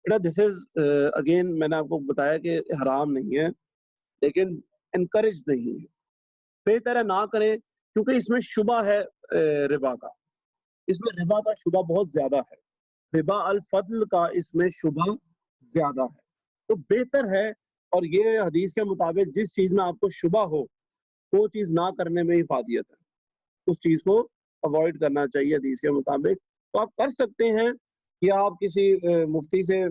S1: دس از اگین میں نے آپ کو بتایا کہ حرام نہیں ہے, لیکن انکریج نہیں ہے. بہتر ہے نہ کریں, کیونکہ اس میں شبہ ہے ربا کا, اس میں ربا کا شبہ بہت زیادہ ہے, ربا الفضل کا اس میں شبہ زیادہ ہے. تو بہتر ہے, اور یہ حدیث کے مطابق جس چیز میں آپ کو شبہ ہو وہ چیز نہ کرنے میں افادیت ہے, اس چیز کو اوائڈ کرنا چاہیے حدیث کے مطابق. تو آپ کر سکتے ہیں, یا آپ کسی مفتی سے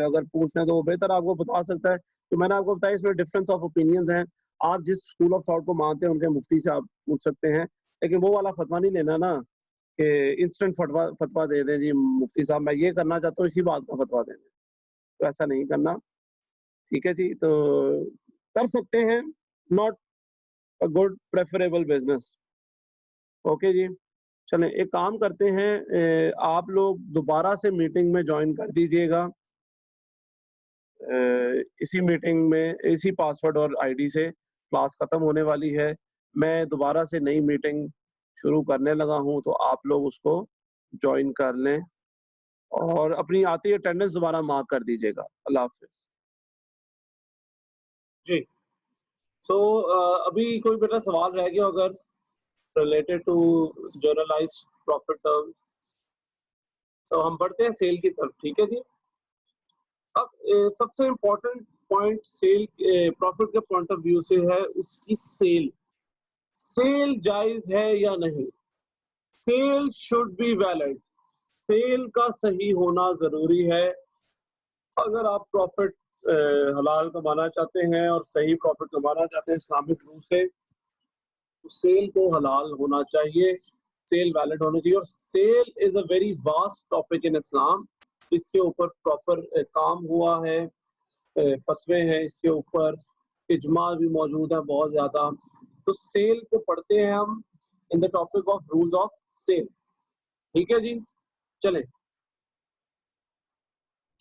S1: اگر پوچھنا ہے تو وہ بہتر آپ کو بتا سکتا ہے. تو میں نے آپ کو بتایا اس میں ڈفرینس آف اوپینینز ہیں, آپ جس اسکول آف تھاٹ کو مانتے ہیں ان کے مفتی سے آپ پوچھ سکتے ہیں, لیکن وہ والا فتویٰ نہیں لینا نا کہ انسٹنٹ فتویٰ دے دیں جی مفتی صاحب میں یہ کرنا چاہتا ہوں اسی بات کا فتویٰ دے دیں, تو ایسا نہیں کرنا. ٹھیک ہے جی, تو کر سکتے ہیں, not a good preferable business. Okay جی, چلیں ایک کام کرتے ہیں, آپ لوگ دوبارہ سے میٹنگ میں جوائن کر دیجئے گا, اسی میٹنگ میں اسی پاسورڈ اور آئی ڈی سے. کلاس ختم ہونے والی ہے, میں دوبارہ سے نئی میٹنگ شروع کرنے لگا ہوں, تو آپ لوگ اس کو جوائن کر لیں اور اپنی آتی اٹینڈنس دوبارہ مارک کر دیجیے گا. اللہ حافظ جی. سو ابھی کوئی بیٹا سوال رہ گیا اگر related to generalise profit term, تو ہم بڑھتے ہیں سیل کی طرف. ٹھیک ہے جی. اب سب سے امپورٹنٹ پوائنٹ سیل پروفٹ کے پوائنٹ آف ویو سے ہے اس کی سیل. سیل جائز ہے یا نہیں؟ Sale should be valid, sale کا صحیح ہونا ضروری ہے. اگر آپ پروفٹ حلال کمانا چاہتے ہیں اور صحیح پروفٹ کمانا چاہتے ہیں اسلامک روح سے, تو سیل کو حلال ہونا چاہیے, سیل ویلڈ ہونا چاہیے. اور sale is a very vast topic in Islam, اس کے اوپر پراپر کام ہوا ہے, فتوے ہیں اس کے اوپر, اجماع بھی موجود ہے بہت زیادہ. تو سیل کو پڑھتے ہیں ہم in the topic of rules of sale. ٹھیک ہے جی, چلیں.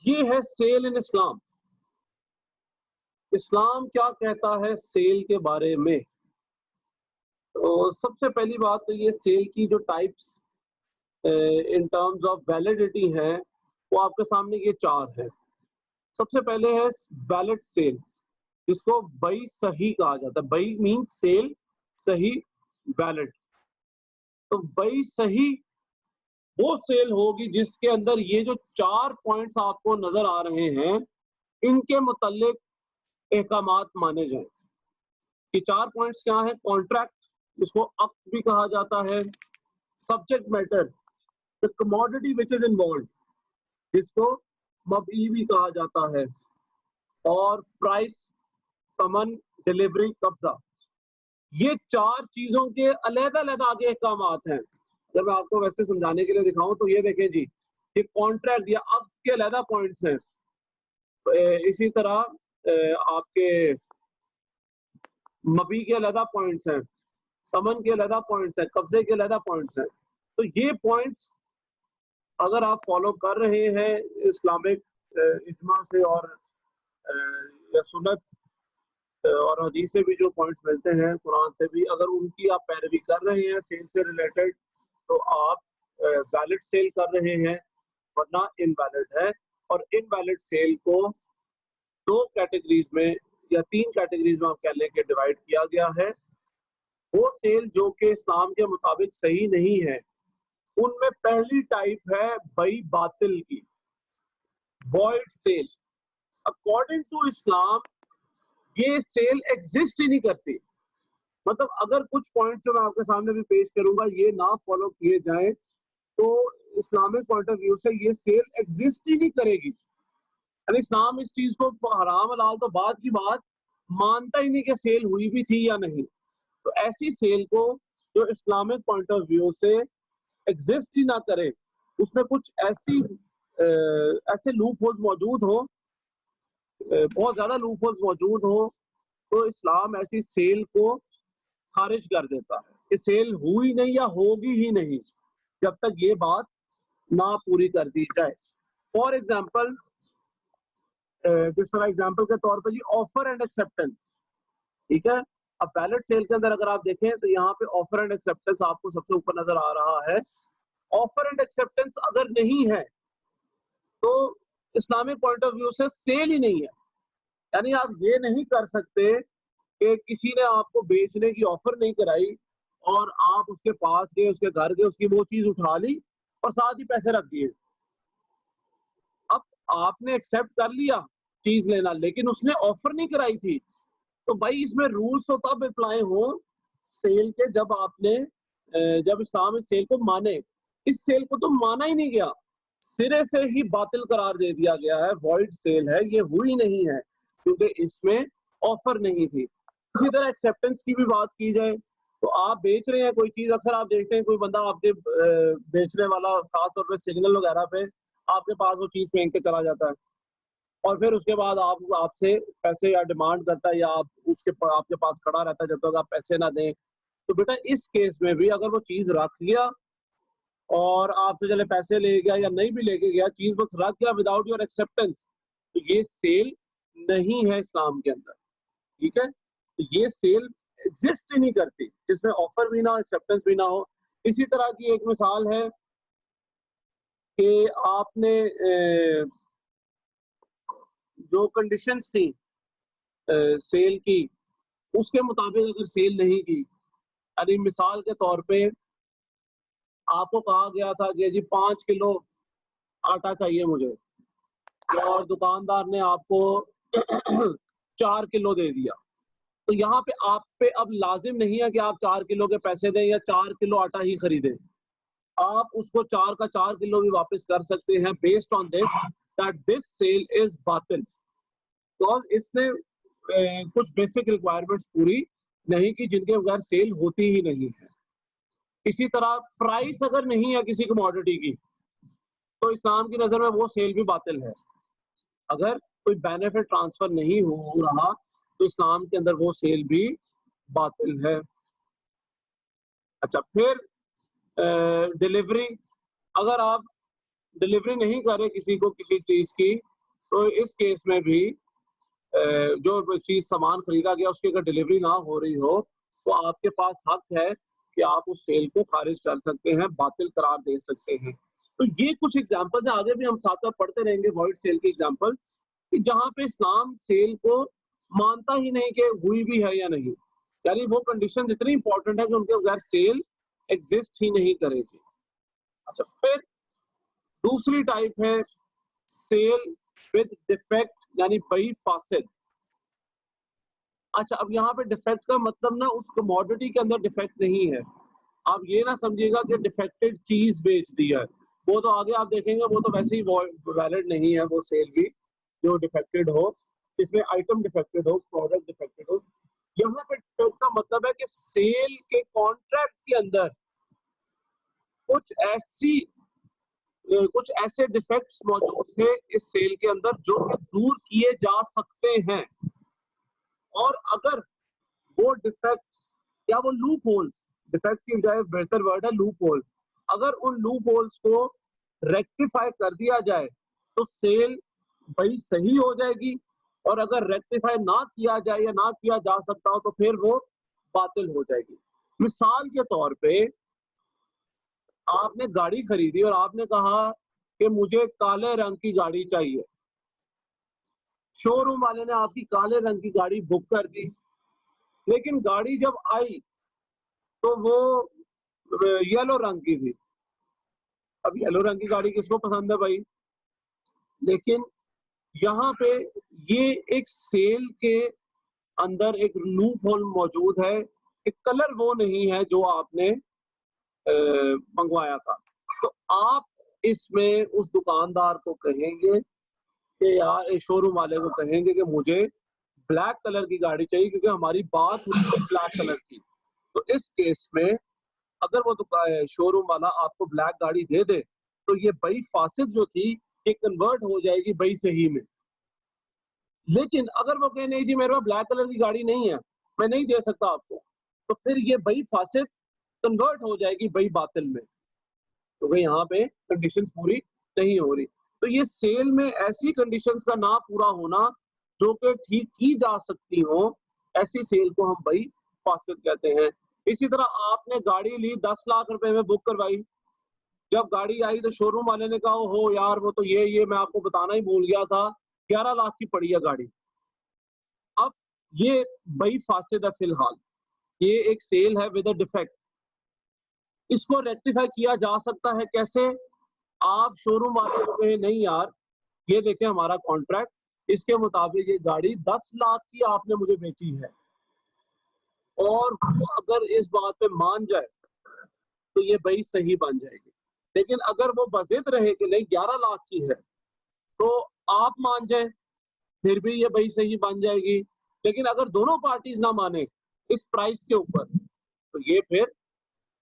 S1: یہ ہے سیل ان اسلام. اسلام کیا کہتا ہے سیل کے بارے میں؟ تو سب سے پہلی بات تو یہ سیل کی جو types in terms of validity ہیں وہ آپ کے سامنے یہ 4 ہیں. سب سے پہلے ہے ویلڈ سیل، جس کو بئی صحیح کہا جاتا ہے. بئی مینس سیل، صحیح ویلڈ. تو بئی صحیح وہ سیل ہوگی جس کے اندر یہ جو 4 پوائنٹس آپ کو نظر آ رہے ہیں ان کے متعلق احکامات مانے جائیں. یہ 4 پوائنٹس کیا ہیں؟ کانٹریکٹ، جس کو عقد بھی کہا جاتا ہے. Subject matter, the commodity which is involved، جس کو مبیع بھی کہا جاتا ہے. اور پرائس، ثمن، ڈیلیوری، قبضہ. یہ 4 چیزوں کے علیحدہ علیحدہ آگے احکامات ہیں. اگر میں آپ کو ویسے سمجھانے کے لیے دکھاؤں تو یہ دیکھیں جی، یہ کانٹریکٹ یا عقد کے علیحدہ پوائنٹس ہیں. اسی طرح آپ کے مبیع کے علیحدہ پوائنٹس ہیں، ثمن کے علیحدہ پوائنٹس ہیں، قبضے کے علیحدہ پوائنٹس ہیں. تو یہ پوائنٹس اگر آپ فالو کر رہے ہیں اسلامک اجماع سے اور یا سنت اور حدیث سے بھی جو پوائنٹس ملتے ہیں، قرآن سے بھی، اگر ان کی آپ پیروی کر رہے ہیں سیل سے ریلیٹڈ، تو آپ ویلڈ سیل کر رہے ہیں، ورنہ ان ویلڈ ہے. اور ان ویلڈ سیل کو 2 کیٹیگریز میں یا 3 کیٹیگریز میں آپ کہہ لیں کہ ڈیوائڈ کیا گیا ہے. وہ سیل جو کہ اسلام کے مطابق صحیح نہیں ہے، ان میں پہلی ٹائپ ہے بئی باطل کی، void sale. اکارڈنگ ٹو اسلام یہ سیل ایگزسٹ ہی نہیں کرتی. مطلب اگر کچھ پوائنٹس جو میں آپ کے سامنے بھی پیش کروں گا یہ نہ فالو کیے جائیں تو اسلامک پوائنٹ آف ویو سے یہ سیل ایگزسٹ ہی نہیں کرے گی. یعنی اسلام اس چیز کو حرام حلال تو بعد کی بات مانتا ہی نہیں کہ سیل ہوئی بھی تھی یا نہیں. تو ایسی سیل کو جو اسلامک پوائنٹ آف ویو سے ایگزسٹ ہی نہ کرے، اس میں کچھ ایسے لوپ ہولز موجود ہوں، بہت زیادہ لوپ ہولز موجود ہوں، تو اسلام ایسی سیل کو خارج کر دیتا ہے کہ سیل ہوئی نہیں یا ہوگی ہی نہیں جب تک یہ بات نہ پوری کر دی جائے. فار ایگزامپل، جس طرح ایگزامپل کے طور پہ جی آفر اینڈ ایکسیپٹنس، ٹھیک ہے. اب ویلڈ سیل کے اندر اگر آپ دیکھیں تو یہاں پہ آفر اینڈ ایکسیپٹنس آپ کو سب سے اوپر نظر آ رہا ہے. آفر اینڈ ایکسیپٹنس اگر نہیں ہے تو اسلامک پوائنٹ آف ویو سے سیل ہی نہیں ہے. یعنی آپ یہ نہیں کر سکتے کہ کسی نے آپ کو بیچنے کی آفر نہیں کرائی اور آپ اس کے پاس گئے، اس کے گھر گئے، اس کی وہ چیز اٹھا لی اور ساتھ ہی پیسے رکھ دیے. اب آپ نے ایکسیپٹ کر لیا چیز لینا، لیکن اس نے آفر نہیں کرائی تھی. تو بھائی اس میں رولز تو تب اپلائی ہوں سیل کے جب اسلام اس سیل کو مانے. اس سیل کو تو مانا ہی نہیں گیا، سرے سے ہی باطل قرار دے دیا گیا ہے. وائڈ سیل ہے، یہ ہوئی نہیں ہے کیونکہ اس میں آفر نہیں تھی. اسی طرح ایکسیپٹنس کی بھی بات کی جائے تو آپ بیچ رہے ہیں کوئی چیز، اکثر آپ دیکھتے ہیں کوئی بندہ آپ کے بیچنے والا خاص طور پہ سگنل وغیرہ پہ آپ کے پاس وہ چیز پھینک کے چلا جاتا ہے اور پھر اس کے بعد آپ سے پیسے یا ڈیمانڈ کرتا ہے یا آپ کے پاس کھڑا رہتا ہے جب تک آپ پیسے نہ دیں. تو بیٹا اس کیس میں بھی اگر وہ چیز رکھ گیا اور آپ سے چلے پیسے لے گیا یا نہیں بھی لے کے گیا، چیز بس رکھ گیا وداؤٹ یور ایکسیپٹنس، تو یہ سیل نہیں ہے اسلام کے اندر. ٹھیک ہے، تو یہ سیل ایگزسٹ ہی نہیں کرتی جس میں آفر بھی نہ ہو، ایکسیپٹنس بھی نہ ہو. اسی طرح کی ایک مثال ہے کہ آپ نے جو کنڈیشنز تھی سیل کی اس کے مطابق اگر سیل نہیں کی، یعنی مثال کے طور پہ آپ کو کہا گیا تھا کہ جی 5 کلو آٹا چاہیے مجھے، اور دکاندار نے آپ کو 4 کلو دے دیا. تو یہاں پہ آپ پہ اب لازم نہیں ہے کہ آپ 4 کلو کے پیسے دیں یا 4 کلو آٹا ہی خریدیں. آپ اس کو 4 کا 4 کلو بھی واپس کر سکتے ہیں based on this that this sale is باطل. تو اس نے کچھ بیسک ریکوائرمنٹس پوری نہیں کی جن کے بغیر سیل ہوتی ہی نہیں ہے. اسی طرح پرائس اگر نہیں ہے کسی کموڈٹی کی تو اسلام کی نظر میں وہ سیل بھی باطل ہے. اگر کوئی بینیفٹ ٹرانسفر نہیں ہو رہا تو اسلام کے اندر وہ سیل بھی باطل ہے. اچھا، پھر ڈیلیوری، اگر آپ ڈیلیوری نہیں کر رہے کسی کو کسی چیز کی تو اس کیس میں بھی جو چیز سامان خریدا گیا اس کی اگر ڈیلیوری نہ ہو رہی ہو تو آپ کے پاس حق ہے کہ آپ اس سیل کو خارج کر سکتے ہیں, باطل قرار دے سکتے ہیں. تو یہ کچھ ایگزامپلز ہیں, آگے بھی ہم ساتھ ساتھ پڑھتے رہیں گے وائڈ سیل کے ایگزامپلز, کہ جہاں پہ اسلام سیل کو مانتا ہی نہیں کہ ہوئی بھی ہے یا نہیں, یعنی وہ کنڈیشن اتنی امپورٹنٹ ہے کہ ان کے بغیر سیل ایگزسٹ ہی نہیں کرے گی. اچھا, پھر دوسری ٹائپ ہے سیل ود ڈیفیکٹ, یعنی بئی فاسد. اچھا, اب یہاں پہ ڈیفیکٹ کا مطلب نا اس کموڈٹی کے اندر ڈیفیکٹ نہیں ہے, آپ یہ نہ سمجھیے گا کہ ڈیفیکٹڈ چیز بیچ دی ہے, وہ تو آگے آپ دیکھیں گے وہ تو ویسے ہی ویلڈ نہیں ہے وہ سیل بھی جو ڈیفیکٹڈ ہو, جس میں آئٹم ڈیفیکٹڈ ہو, پروڈکٹ ڈیفیکٹڈ ہو. یہاں پہ ڈیفیکٹ کا مطلب ہے کہ سیل کے کانٹریکٹ کے اندر کچھ ایسے ڈیفیکٹس موجود تھے اس سیل کے اندر جو کہ دور کیے جا سکتے ہیں, اور اگر وہ ڈیفیکٹس یا وہ لوپ ہولز, ڈیفیکٹ کی بجائے بہتر ورڈ ہے لوپ ہول, اگر ان لوپ ہولز کو ریکٹیفائی کر دیا جائے تو سیل بھائی صحیح ہو جائے گی, اور اگر ریکٹیفائی نہ کیا جائے یا نہ کیا جا سکتا ہو تو پھر وہ باطل ہو جائے گی. مثال کے طور پہ آپ نے گاڑی خریدی اور آپ نے کہا کہ مجھے کالے رنگ کی گاڑی چاہیے, شو روم والے نے آپ کی کالے رنگ کی گاڑی بک کر دی, لیکن گاڑی جب آئی تو وہ یلو رنگ کی تھی. اب یلو رنگ کی گاڑی کس کو پسند ہے بھائی, لیکن یہاں پہ یہ ایک سیل کے اندر ایک لوپ ہول موجود ہے کہ کلر وہ نہیں ہے جو آپ نے منگوایا تھا. تو آپ اس میں اس دکاندار کو کہیں گے کہ یار شو روم والے کو کہیں گے کہ مجھے بلیک کلر کی گاڑی چاہیے کیونکہ ہماری بات ہوئی ہے بلیک کلر کی. تو اس کیس میں اگر وہ شو روم والا آپ کو بلیک گاڑی دے دے تو یہ بئی فاسد جو تھی یہ کنورٹ ہو جائے گی بئی صحیح میں. لیکن اگر وہ کہیں نہیں جی میرے پاس بلیک کلر کی گاڑی نہیں ہے, میں نہیں دے سکتا آپ کو, تو پھر یہ بئی فاسد کنورٹ ہو جائے گی بئی باطل میں, کیونکہ یہاں پہ کنڈیشنز پوری نہیں ہو رہی. تو یہ سیل میں ایسی کنڈیشنز کا نہ پورا ہونا جو کہ ٹھیک کی جا سکتی ہوں, ایسی سیل کو ہم بئی فاسد کہتے ہیں. اسی طرح آپ نے گاڑی لی 10 لاکھ روپے میں بک کروائی, جب گاڑی آئی تو شو روم والے نے کہا ہو یار وہ تو یہ میں آپ کو بتانا ہی بھول گیا تھا 11 لاکھ کی پڑی ہے گاڑی. اب یہ بئی فاسد ہے, فی الحال یہ ایک سیل ہے ود اے ڈیفیکٹ. اس کو ریکٹیفائی کیا جا سکتا ہے کیسے, آپ شو روم والے کو کہیں نہیں یار یہ دیکھیں ہمارا کانٹریکٹ, اس کے مطابق یہ گاڑی 10 لاکھ کی آپ نے مجھے بیچی ہے, اور وہ اگر اس بات پہ مان جائے تو یہ بئی صحیح بن جائے گی. لیکن اگر وہ بضد رہے کہ نہیں 11 لاکھ کی ہے تو آپ مان جائیں پھر بھی یہ بئی صحیح بن جائے گی. لیکن اگر دونوں پارٹیز نہ مانے اس پرائس کے اوپر تو یہ پھر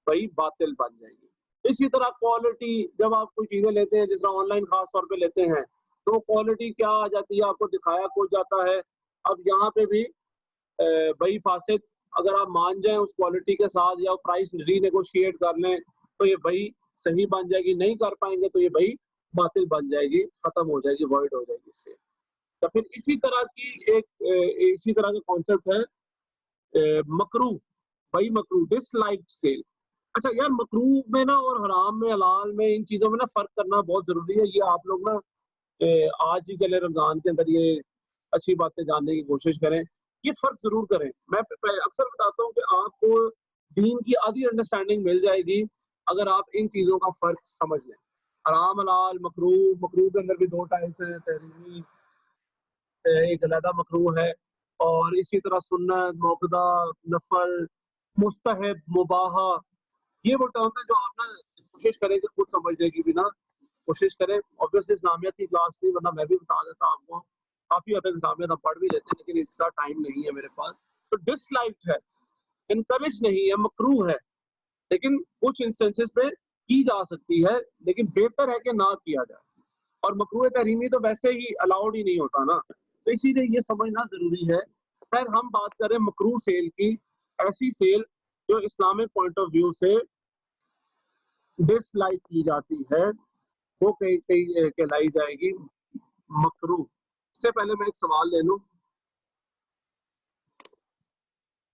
S1: بئی باطل بن جائے گی. اسی طرح کوالٹی, جب آپ کوئی چیزیں لیتے ہیں جس طرح آن لائن خاص طور پہ لیتے ہیں تو کوالٹی کیا آ جاتی ہے, آپ کو دکھایا کچھ جاتا ہے. اب یہاں پہ بھی بئی فاسد اگر آپ مان جائیں اس کوالٹی کے ساتھ یا پرائس ری نیگوشیٹ کر لیں تو یہ بئی صحیح بن جائے گی, نہیں کر پائیں گے تو یہ بئی باطل بن جائے گی, ختم ہو جائے گی, وائڈ ہو جائے گی اس سے. تو پھر اسی طرح کا کانسیپٹ ہے مکرو, بئی مکرو, ڈس لائک سیل. اچھا یار مکرو میں نا اور حرام میں حلال میں ان چیزوں میں نا فرق کرنا بہت ضروری ہے. یہ آپ لوگ نا آج ہی چلے رمضان کے اندر یہ اچھی باتیں جاننے کی کوشش کریں, یہ فرق ضرور کریں. میں اکثر بتاتا ہوں کہ آپ کو دین کی آدھی انڈرسٹینڈنگ مل جائے گی اگر آپ ان چیزوں کا فرق سمجھ لیں. حرام حلال مکرو, مکرو کے اندر بھی 2 ٹائپس ہیں, تحریمی ایک علیحدہ مکرو ہے, اور اسی طرح سنت, موقدہ, نفل, مستحب, مباح, یہ وہ ٹرم ہے جو آپ نا کوشش کریں کہ خود سمجھنے کی بھی نا کوشش کریں. obviously اسلامیت کی کلاس نہیں, ورنہ میں بھی بتا دیتا آپ کو, کافی حد تک اسلامیت ہم پڑھ بھی لیتے ہیں لیکن اس کا ٹائم نہیں ہے میرے پاس. تو ڈس لائک ہے, انکریج نہیں ہے, مکرو ہے, لیکن کچھ انسٹنسز پہ کی جا سکتی ہے, لیکن بہتر ہے کہ نہ کیا جائے. اور مکروہ تحریمی تو ویسے ہی الاؤڈ ہی نہیں ہوتا نا, تو اسی لیے یہ سمجھنا ضروری ہے. خیر ہم بات کریں مکروہ سیل کی, ایسی سیل جو اسلامک پوائنٹ آف ویو سے ڈس لائک کی جاتی ہے, وہ کہلائی جائے گی مکروہ. اس سے پہلے میں ایک سوال لے لوں.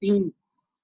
S1: 3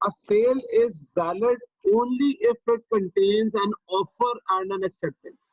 S1: A sale is valid only if it contains an offer and an acceptance.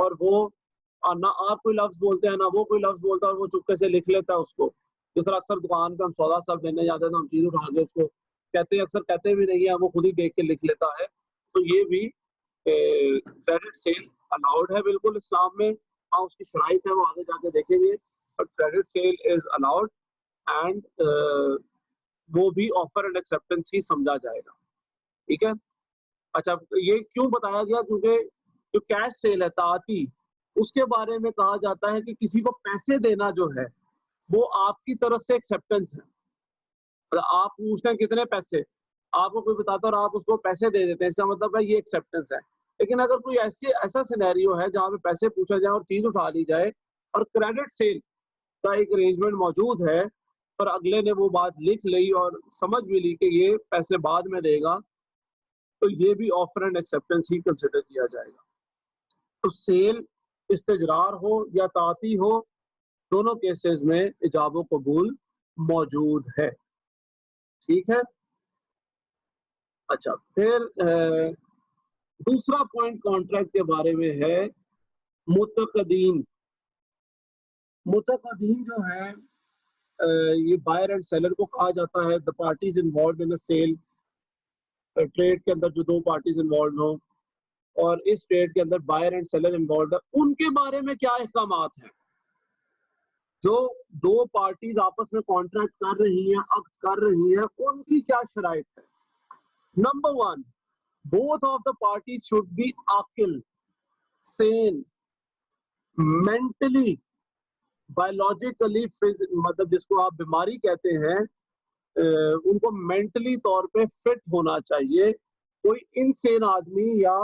S1: اور وہ نہ آپ کوئی لفظ بولتے ہیں نہ وہ کوئی لفظ بولتا ہے، اور وہ چپکے سے لکھ لیتا ہے اس کو. جس طرح اکثر دکان پہ ہم سودا سب لینے جاتے ہیں تو ہم چیز اٹھا کے اس کو کہتے ہیں، اکثر کہتے بھی نہیں ہیں، وہ خود ہی دیکھ کے لکھ لیتا ہے. تو یہ بھی کریڈٹ سیل الاؤڈ ہے بالکل اسلام میں. ہاں اس کی شرائط ہے، وہ آگے جا کے دیکھیں گے. But credit sale is allowed and وہ بھی آفر اینڈ ایکسیپٹنس ہی سمجھا جائے گا. ٹھیک ہے. اچھا یہ کیوں بتایا گیا؟ کیونکہ جو کیش سیل ہے تعاتی، اس کے بارے میں کہا جاتا ہے کہ کسی کو پیسے دینا جو ہے وہ آپ کی طرف سے ایکسیپٹنس ہے. آپ پوچھتے ہیں کتنے پیسے، آپ کو کوئی بتاتا ہے اور آپ اس کو پیسے دے دیتے ہیں، اس کا مطلب ہے یہ ایکسیپٹنس ہے. لیکن اگر کوئی ایسا سینیریو ہے جہاں پہ پیسے پوچھا جائے اور چیز اٹھا لی جائے اور کریڈٹ سیل کا ایک ارینجمنٹ موجود ہے اور اگلے نے وہ بات لکھ لی اور سمجھ بھی لی کہ یہ پیسے بعد میں دے گا، تو یہ بھی offer and acceptance he consider کیا جائے گا. تو سیل استجرار ہو یا تعاتی ہو، دونوں کیسز میں ایجاب و قبول موجود ہے. ٹھیک ہے. اچھا پھر دوسرا پوائنٹ کانٹریکٹ کے بارے میں ہے متقدین. متقدین جو ہے یہ بائر اینڈ سیلر کو کہا جاتا ہے. the parties involved in a sale، trade کے اندر جو دو پارٹیز انوالوڈ ہوں اور اس ٹریڈ کے اندر بائر اینڈ سیلر انوالوڈ ہے، ان کے بارے میں کیا احکامات ہیں. جو دو پارٹیز آپس میں کانٹریکٹ کر رہی ہیں، عقد کر رہی ہیں، ان کی کیا شرائط ہے. Number 1، both of the parties should be Aqil, sane، mentally، biologically، مطلب جس کو آپ بیماری کہتے ہیں، ان کو مینٹلی طور پہ فٹ ہونا چاہیے. کوئی انسین آدمی یا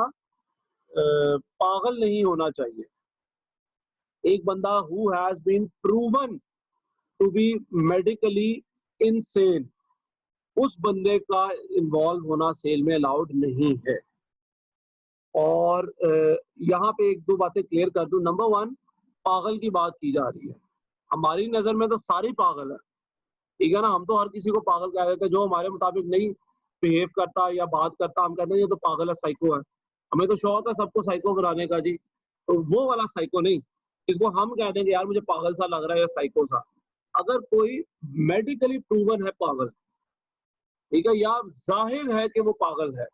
S1: پاگل نہیں ہونا چاہیے. ایک بندہ who has been proven to be medically insane، اس بندے کا انوالو ہونا سیل میں الاؤڈ نہیں ہے. اور یہاں پہ ایک دو باتیں کلیئر کر دوں. نمبر 1، پاگل کی بات کی جا رہی ہے. ہماری نظر میں تو ساری پاگل ہے، ٹھیک ہے نا. ہم تو ہر کسی کو پاگل کہہ دیتے ہیں جو ہمارے مطابق نہیں بہیو کرتا یا بات کرتا، ہم کہتے ہیں یہ تو پاگل ہے، سائیکو ہے. ہمیں تو شوق ہے سب کو سائیکو بنانے کا جی. تو وہ والا سائیکو نہیں جس کو ہم کہہ دیں گے یار مجھے پاگل سا لگ رہا ہے یا سائیکو سا. اگر کوئی میڈیکلی پروون ہے پاگل، ٹھیک ہے، یا ظاہر ہے کہ وہ پاگل ہے،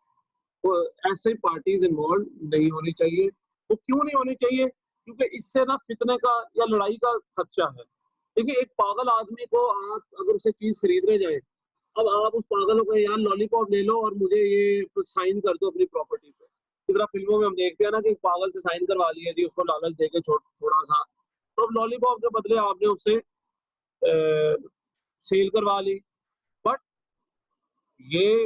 S1: تو ایسے پارٹیز انوالو نہیں ہونی چاہیے. وہ کیوں نہیں ہونی چاہیے؟ کیونکہ اس سے نا فتنے کا یا لڑائی کا خدشہ ہے. دیکھیے ایک پاگل آدمی کو آپ اگر اسے چیز خریدنے جائیں، اب آپ اس پاگل کو یار لالی پاپ لے لو اور مجھے یہ سائن کر دو اپنی پراپرٹی پہ. اس طرح فلموں میں ہم دیکھتے ہیں نا کہ ایک پاگل سے سائن کروا لیا جی، اس کو لالچ دے کے تھوڑا سا، تو لالی پاپ کے بدلے آپ نے اس سے سیل کروا لی. بٹ یہ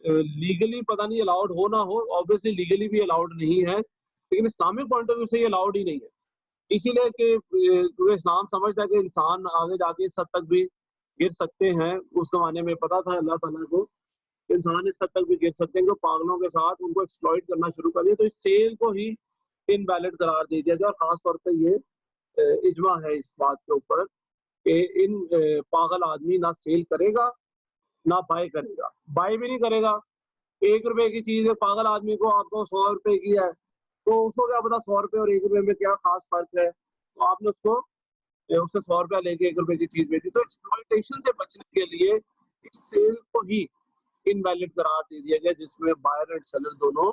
S1: لیگلی پتہ نہیں الاؤڈ ہو نہ ہو، obviously لیگلی بھی الاؤڈ نہیں ہے، لیکن اسلامک پوائنٹ آف ویو سے یہ الاؤڈ ہی نہیں ہے. اسی لیے کہ کیونکہ اسلام سمجھتا ہے کہ انسان آگے جا کے اس حد تک بھی گر سکتے ہیں. اس زمانے میں پتا تھا اللہ تعالیٰ کو کہ انسان اس حد تک بھی گر سکتے ہیں کہ پاگلوں کے ساتھ ان کو ایکسپلائٹ کرنا شروع کر دیا. تو اس سیل کو ہی انویلڈ قرار دے دیا گیا. اور خاص طور پہ یہ اجماع ہے اس بات کے اوپر کہ ان پاگل آدمی نہ سیل کرے گا نہ بائی کرے گا. بائی بھی نہیں کرے گا. 1 روپے کی چیز ہے، پاگل آدمی کو آپ کو 100 روپے کی ہے، تو اس کو کیا پتا 100 روپے اور 1 روپے میں کیا خاص فرق ہے. تو آپ نے اس سے 100 روپیہ لے کے 1 روپے کی چیز بیچی. تو ایکسپلائٹیشن سے بچنے کے لیے اس سیل کو ہی انویلڈ قرار دے دیا گیا، جس میں بائر اینڈ سیلر دونوں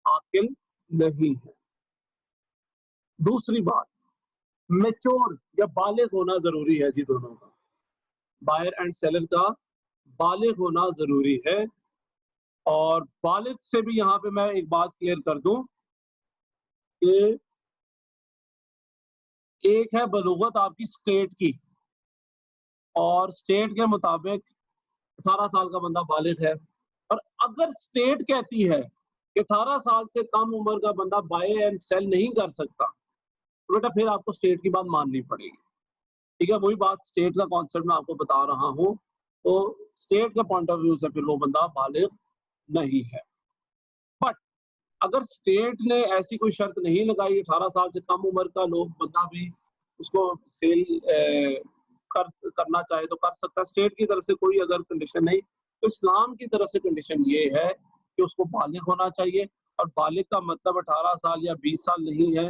S1: عاقل نہیں ہیں. دوسری بات، میچور یا بالغ ہونا ضروری ہے جی. دونوں کا، بائر اینڈ سیلر کا بالغ ہونا ضروری ہے. اور بالغ سے بھی یہاں پہ میں ایک بات کلیئر کر دوں کہ ایک ہے بلوغت آپ کی اسٹیٹ کی، اور اسٹیٹ کے مطابق 18 سال کا بندہ بالغ ہے. اور اگر اسٹیٹ کہتی ہے کہ 18 سال سے کم عمر کا بندہ بائی اینڈ سیل نہیں کر سکتا، تو بیٹا پھر آپ کو اسٹیٹ کی بات ماننی پڑے گی. ٹھیک ہے، وہی بات اسٹیٹ کا کانسیپٹ میں آپ کو بتا رہا ہوں. تو اسٹیٹ کے پوائنٹ آف ویو سے پھر وہ بندہ بالغ نہیں ہے. بٹ اگر اسٹیٹ نے ایسی کوئی شرط نہیں لگائی 18 سال سے کم عمر کا لوگ بندہ بھی اس کو سیل کرنا چاہے تو کر سکتا. اسٹیٹ کی طرف سے کوئی اگر کنڈیشن نہیں، تو اسلام کی طرف سے کنڈیشن یہ ہے کہ اس کو بالغ ہونا چاہیے. اور بالغ کا مطلب 18 سال یا 20 سال نہیں ہے.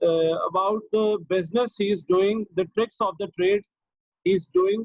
S1: about the business he is doing, the tricks of the trade he is doing,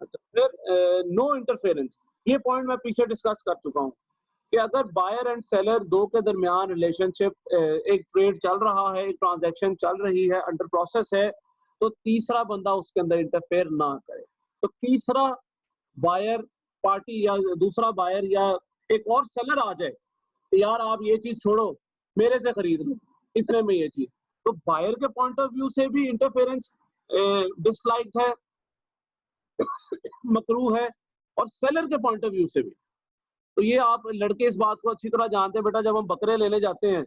S1: پھر نو انٹرفیئرنس، یہ پوائنٹ میں پیچھے ڈسکس کر چکا ہوں کہ اگر بائر اینڈ سیلر دو کے درمیان ریلیشن شپ، ایک ٹریڈ چل رہا ہے، ایک ٹرانزیکشن چل رہی ہے، انڈر پروسیس ہے، تو تیسرا بندہ اس کے اندر انٹرفیئر نہ کرے. تو تیسرا بائر پارٹی یا دوسرا بائر یا ایک اور سیلر آ جائے کہ یار آپ یہ چیز چھوڑو میرے سے خرید لو اتنے میں یہ چیز، تو بائر کے پوائنٹ آف ویو سے بھی انٹرفیئرنس ڈس لائک ہے، مکروہ ہے، اور سیلر کے پوائنٹ آف ویو سے بھی. تو یہ آپ لڑکے اس بات کو اچھی طرح جانتے ہیں بیٹا، جب ہم بکرے لینے جاتے ہیں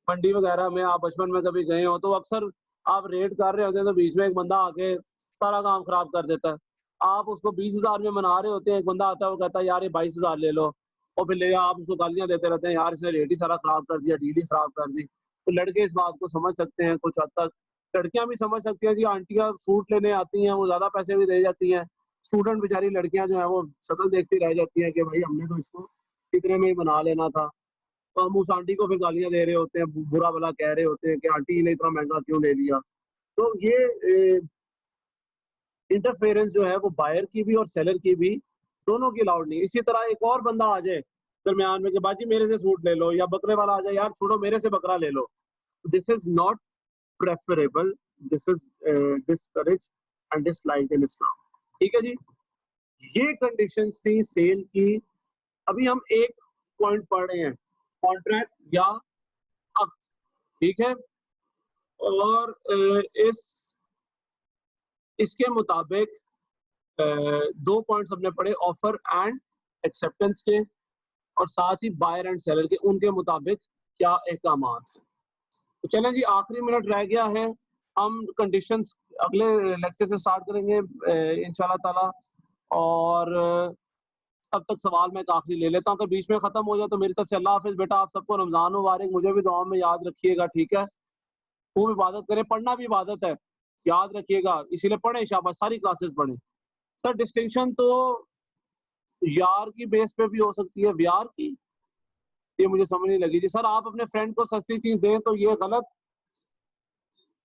S1: منڈی وغیرہ میں، آپ بچپن میں کبھی گئے ہو تو اکثر آپ ریٹ کر رہے ہوتے ہیں تو بیچ میں ایک بندہ آ کے سارا کام خراب کر دیتا ہے. آپ اس کو 20,000 میں منا رہے ہوتے ہیں، ایک بندہ آتا ہے وہ کہتا ہے یار یہ 22,000 لے لو، اور پھر لے آپ اس کو گالیاں دیتے رہتے ہیں، یار اس نے ریٹ ہی سارا خراب کر دیا، ڈیل ہی خراب کر دی. تو لڑکے اس بات کو سمجھ سکتے ہیں کچھ حد تک، لڑکیاں بھی سمجھ سکتی ہیں. جی آنٹیاں سوٹ لینے آتی ہیں، وہ زیادہ پیسے بھی دے جاتی ہیں، اسٹوڈنٹ بیچاری لڑکیاں جو ہیں وہ شکل دیکھتی رہ جاتی ہیں کہ بھائی ہم نے تو اس کو اتنے میں ہی بنا لینا تھا. تو ہم اس آنٹی کو پھر گالیاں دے رہے ہوتے ہیں، برا بلا کہہ رہے ہوتے ہیں کہ آنٹی نے اتنا مہنگا کیوں لے لیا. تو یہ انٹرفیئرنس جو ہے وہ بائر کی بھی اور سیلر کی بھی دونوں کی الاؤڈ نہیں. اسی طرح ایک اور بندہ آ جائے درمیان میں کہ باجی میرے سے سوٹ لے لو، یا بکرے والا آ جائے یار چھوڑو میرے سے بکرا لے لو. This is not preferable, this is discourage and dislike in Islam. ٹھیک ہے جی، یہ کنڈیشنز تھی سیل کی. ابھی ہم ایک پوائنٹ پڑھ رہے ہیں، کانٹریکٹ یا عقد. ٹھیک ہے، اور اس کے مطابق دو پوائنٹس ہم نے پڑھے، آفر اینڈ ایکسیپٹنس کے، اور ساتھ ہی بائر اینڈ سیلر کے، ان کے مطابق کیا احکامات ہیں. تو چلیں جی، آخری منٹ رہ گیا ہے، ہم کنڈیشنز اگلے لیکچر سے سٹارٹ کریں گے انشاءاللہ تعالی. اور اب تک سوال میں ایک آخری لے لیتا ہوں، اگر بیچ میں ختم ہو جائے تو میری طرف سے اللہ حافظ. بیٹا آپ سب کو رمضان مبارک، مجھے بھی دعاؤں میں یاد رکھیے گا. ٹھیک ہے، خوب عبادت کریں، پڑھنا بھی عبادت ہے، یاد رکھیے گا، اسی لیے پڑھیں، شاباش ساری کلاسز پڑھیں. سر ڈسٹنکشن تو یار کی بیس پہ بھی ہو سکتی ہے، ویار کی، یہ مجھے سمجھ نہیں لگی. جی سر آپ اپنے فرینڈ کو سستی چیز دیں تو یہ غلط،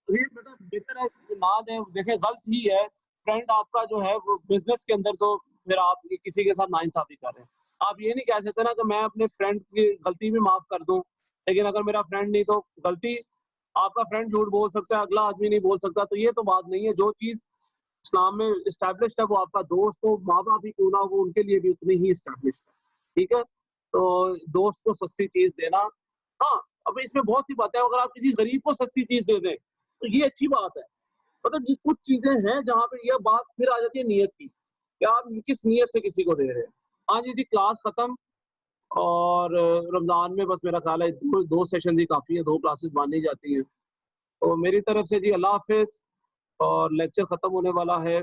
S1: یہ بیٹا بہتر ہے نہ دیں. دیکھیں غلط ہی ہے، فرینڈ آپ کا جو ہے وہ بزنس کے اندر، تو پھر آپ کسی کے ساتھ ناانصافی کر رہے ہیں. آپ یہ نہیں کہہ سکتے نا کہ میں اپنے فرینڈ کی غلطی بھی معاف کر دوں، لیکن اگر میرا فرینڈ نہیں تو غلطی آپ کا فرینڈ جھوٹ بول سکتا ہے، اگلا آدمی نہیں بول سکتا. تو یہ تو بات نہیں ہے. جو چیز اسلام میں اسٹیبلشڈ ہے، وہ آپ کا دوست ہو، ماں باپ ہی کیوں نہ ہو، ان کے لیے بھی اتنی ہی اسٹیبلشڈ ہے. ٹھیک ہے، تو دوست کو سستی چیز دینا، ہاں اب اس میں بہت سی باتیں، اگر آپ کسی غریب کو سستی چیز دے دیں تو یہ اچھی بات ہے. مطلب یہ کچھ چیزیں ہیں جہاں پہ یہ بات پھر آ جاتی ہے نیت کی، کہ آپ کس نیت سے کسی کو دے رہے ہیں. ہاں جی کلاس ختم، اور رمضان میں بس میرا خیال ہے دو سیشن ہی کافی ہے، 2 کلاسز مانی جاتی ہیں. تو میری طرف سے جی اللہ حافظ، اور لیکچر ختم ہونے والا ہے.